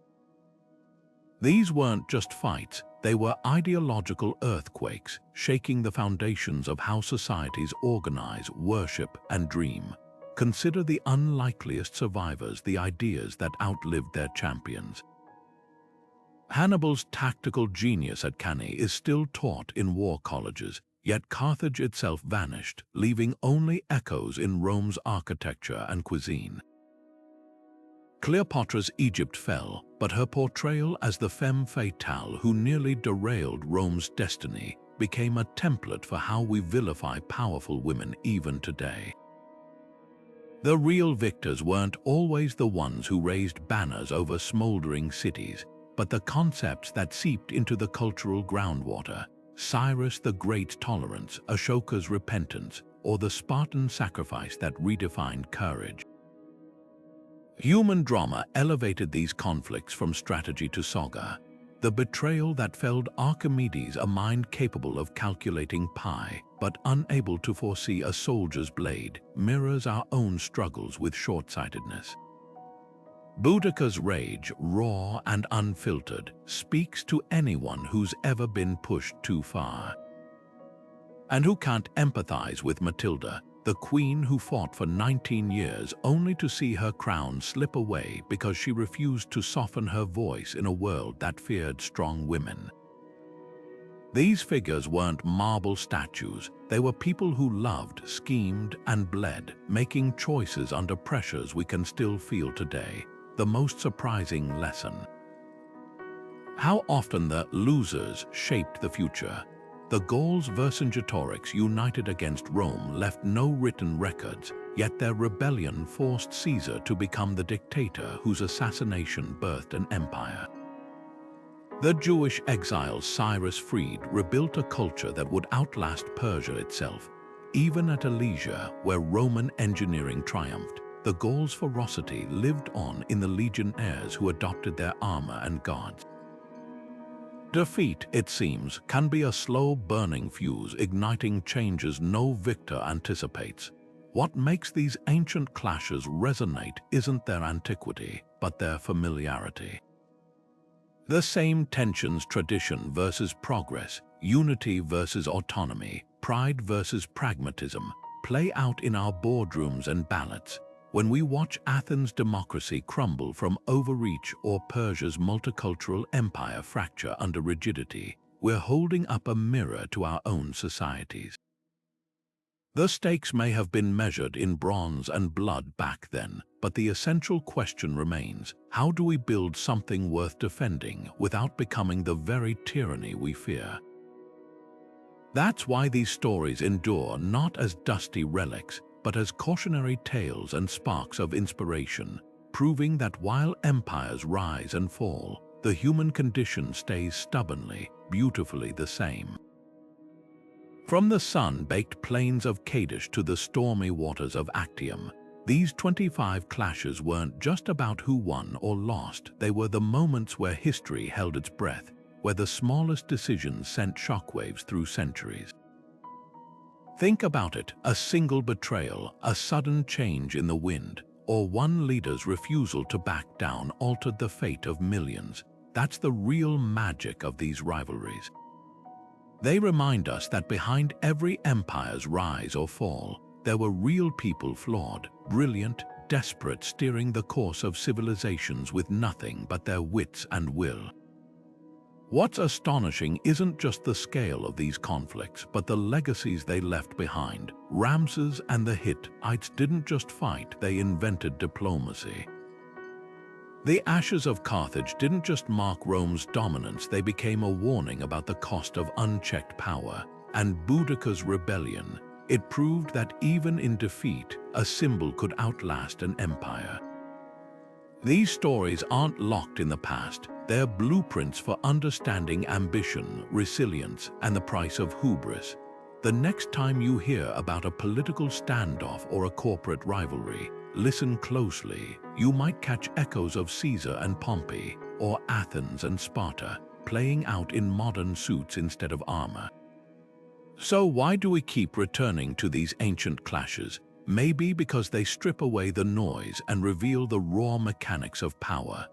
S1: These weren't just fights, they were ideological earthquakes, shaking the foundations of how societies organize, worship, and dream. Consider the unlikeliest survivors, the ideas that outlived their champions. Hannibal's tactical genius at Cannae is still taught in war colleges, yet Carthage itself vanished, leaving only echoes in Rome's architecture and cuisine. Cleopatra's Egypt fell, but her portrayal as the femme fatale who nearly derailed Rome's destiny became a template for how we vilify powerful women even today. The real victors weren't always the ones who raised banners over smoldering cities, but the concepts that seeped into the cultural groundwater. Cyrus the Great's tolerance, Ashoka's repentance, or the Spartan sacrifice that redefined courage. Human drama elevated these conflicts from strategy to saga. The betrayal that felled Archimedes, a mind capable of calculating pi, but unable to foresee a soldier's blade, mirrors our own struggles with short-sightedness. Boudicca's rage, raw and unfiltered, speaks to anyone who's ever been pushed too far. And who can't empathize with Matilda, the queen who fought for 19 years only to see her crown slip away because she refused to soften her voice in a world that feared strong women. These figures weren't marble statues, they were people who loved, schemed, and bled, making choices under pressures we can still feel today. The most surprising lesson. How often the losers shaped the future. The Gauls Vercingetorix united against Rome left no written records, yet their rebellion forced Caesar to become the dictator whose assassination birthed an empire. The Jewish exile Cyrus freed rebuilt a culture that would outlast Persia itself. Even at Alesia, where Roman engineering triumphed, the Gauls' ferocity lived on in the legionnaires who adopted their armor and guards. Defeat, it seems, can be a slow burning fuse igniting changes no victor anticipates. What makes these ancient clashes resonate isn't their antiquity, but their familiarity. The same tensions, tradition versus progress, unity versus autonomy, pride versus pragmatism, play out in our boardrooms and ballots. When we watch Athens' democracy crumble from overreach or Persia's multicultural empire fracture under rigidity, we're holding up a mirror to our own societies. The stakes may have been measured in bronze and blood back then, but the essential question remains: how do we build something worth defending without becoming the very tyranny we fear? That's why these stories endure not as dusty relics, but as cautionary tales and sparks of inspiration, proving that while empires rise and fall, the human condition stays stubbornly, beautifully the same. From the sun-baked plains of Kadesh to the stormy waters of Actium, these 25 clashes weren't just about who won or lost, they were the moments where history held its breath, where the smallest decisions sent shockwaves through centuries. Think about it, a single betrayal, a sudden change in the wind, or one leader's refusal to back down altered the fate of millions. That's the real magic of these rivalries. They remind us that behind every empire's rise or fall, there were real people, flawed, brilliant, desperate, steering the course of civilizations with nothing but their wits and will. What's astonishing isn't just the scale of these conflicts, but the legacies they left behind. Ramses and the Hittites didn't just fight, they invented diplomacy. The ashes of Carthage didn't just mark Rome's dominance, they became a warning about the cost of unchecked power. And Boudicca's rebellion, it proved that even in defeat, a symbol could outlast an empire. These stories aren't locked in the past. They're blueprints for understanding ambition, resilience, and the price of hubris. The next time you hear about a political standoff or a corporate rivalry, listen closely. You might catch echoes of Caesar and Pompey, or Athens and Sparta, playing out in modern suits instead of armor. So why do we keep returning to these ancient clashes? Maybe because they strip away the noise and reveal the raw mechanics of power.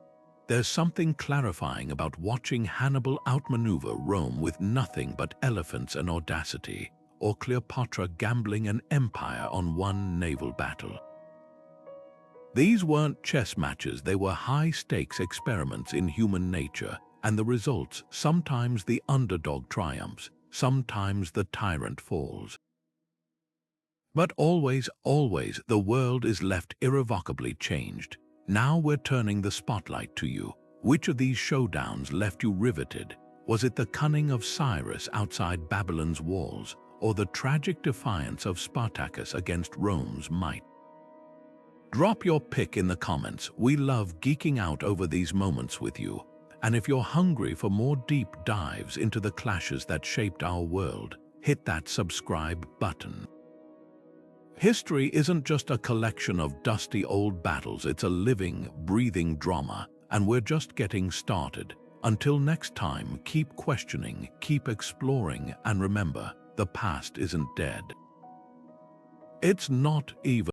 S1: There's something clarifying about watching Hannibal outmaneuver Rome with nothing but elephants and audacity, or Cleopatra gambling an empire on one naval battle. These weren't chess matches, they were high-stakes experiments in human nature, and the results, sometimes the underdog triumphs, sometimes the tyrant falls. But always, the world is left irrevocably changed. Now we're turning the spotlight to you. Which of these showdowns left you riveted? Was it the cunning of Cyrus outside Babylon's walls, or the tragic defiance of Spartacus against Rome's might? Drop your pick in the comments. We love geeking out over these moments with you. And if you're hungry for more deep dives into the clashes that shaped our world, hit that subscribe button. History isn't just a collection of dusty old battles, it's a living, breathing drama, and we're just getting started. Until next time, keep questioning, keep exploring, and remember, the past isn't dead. It's not even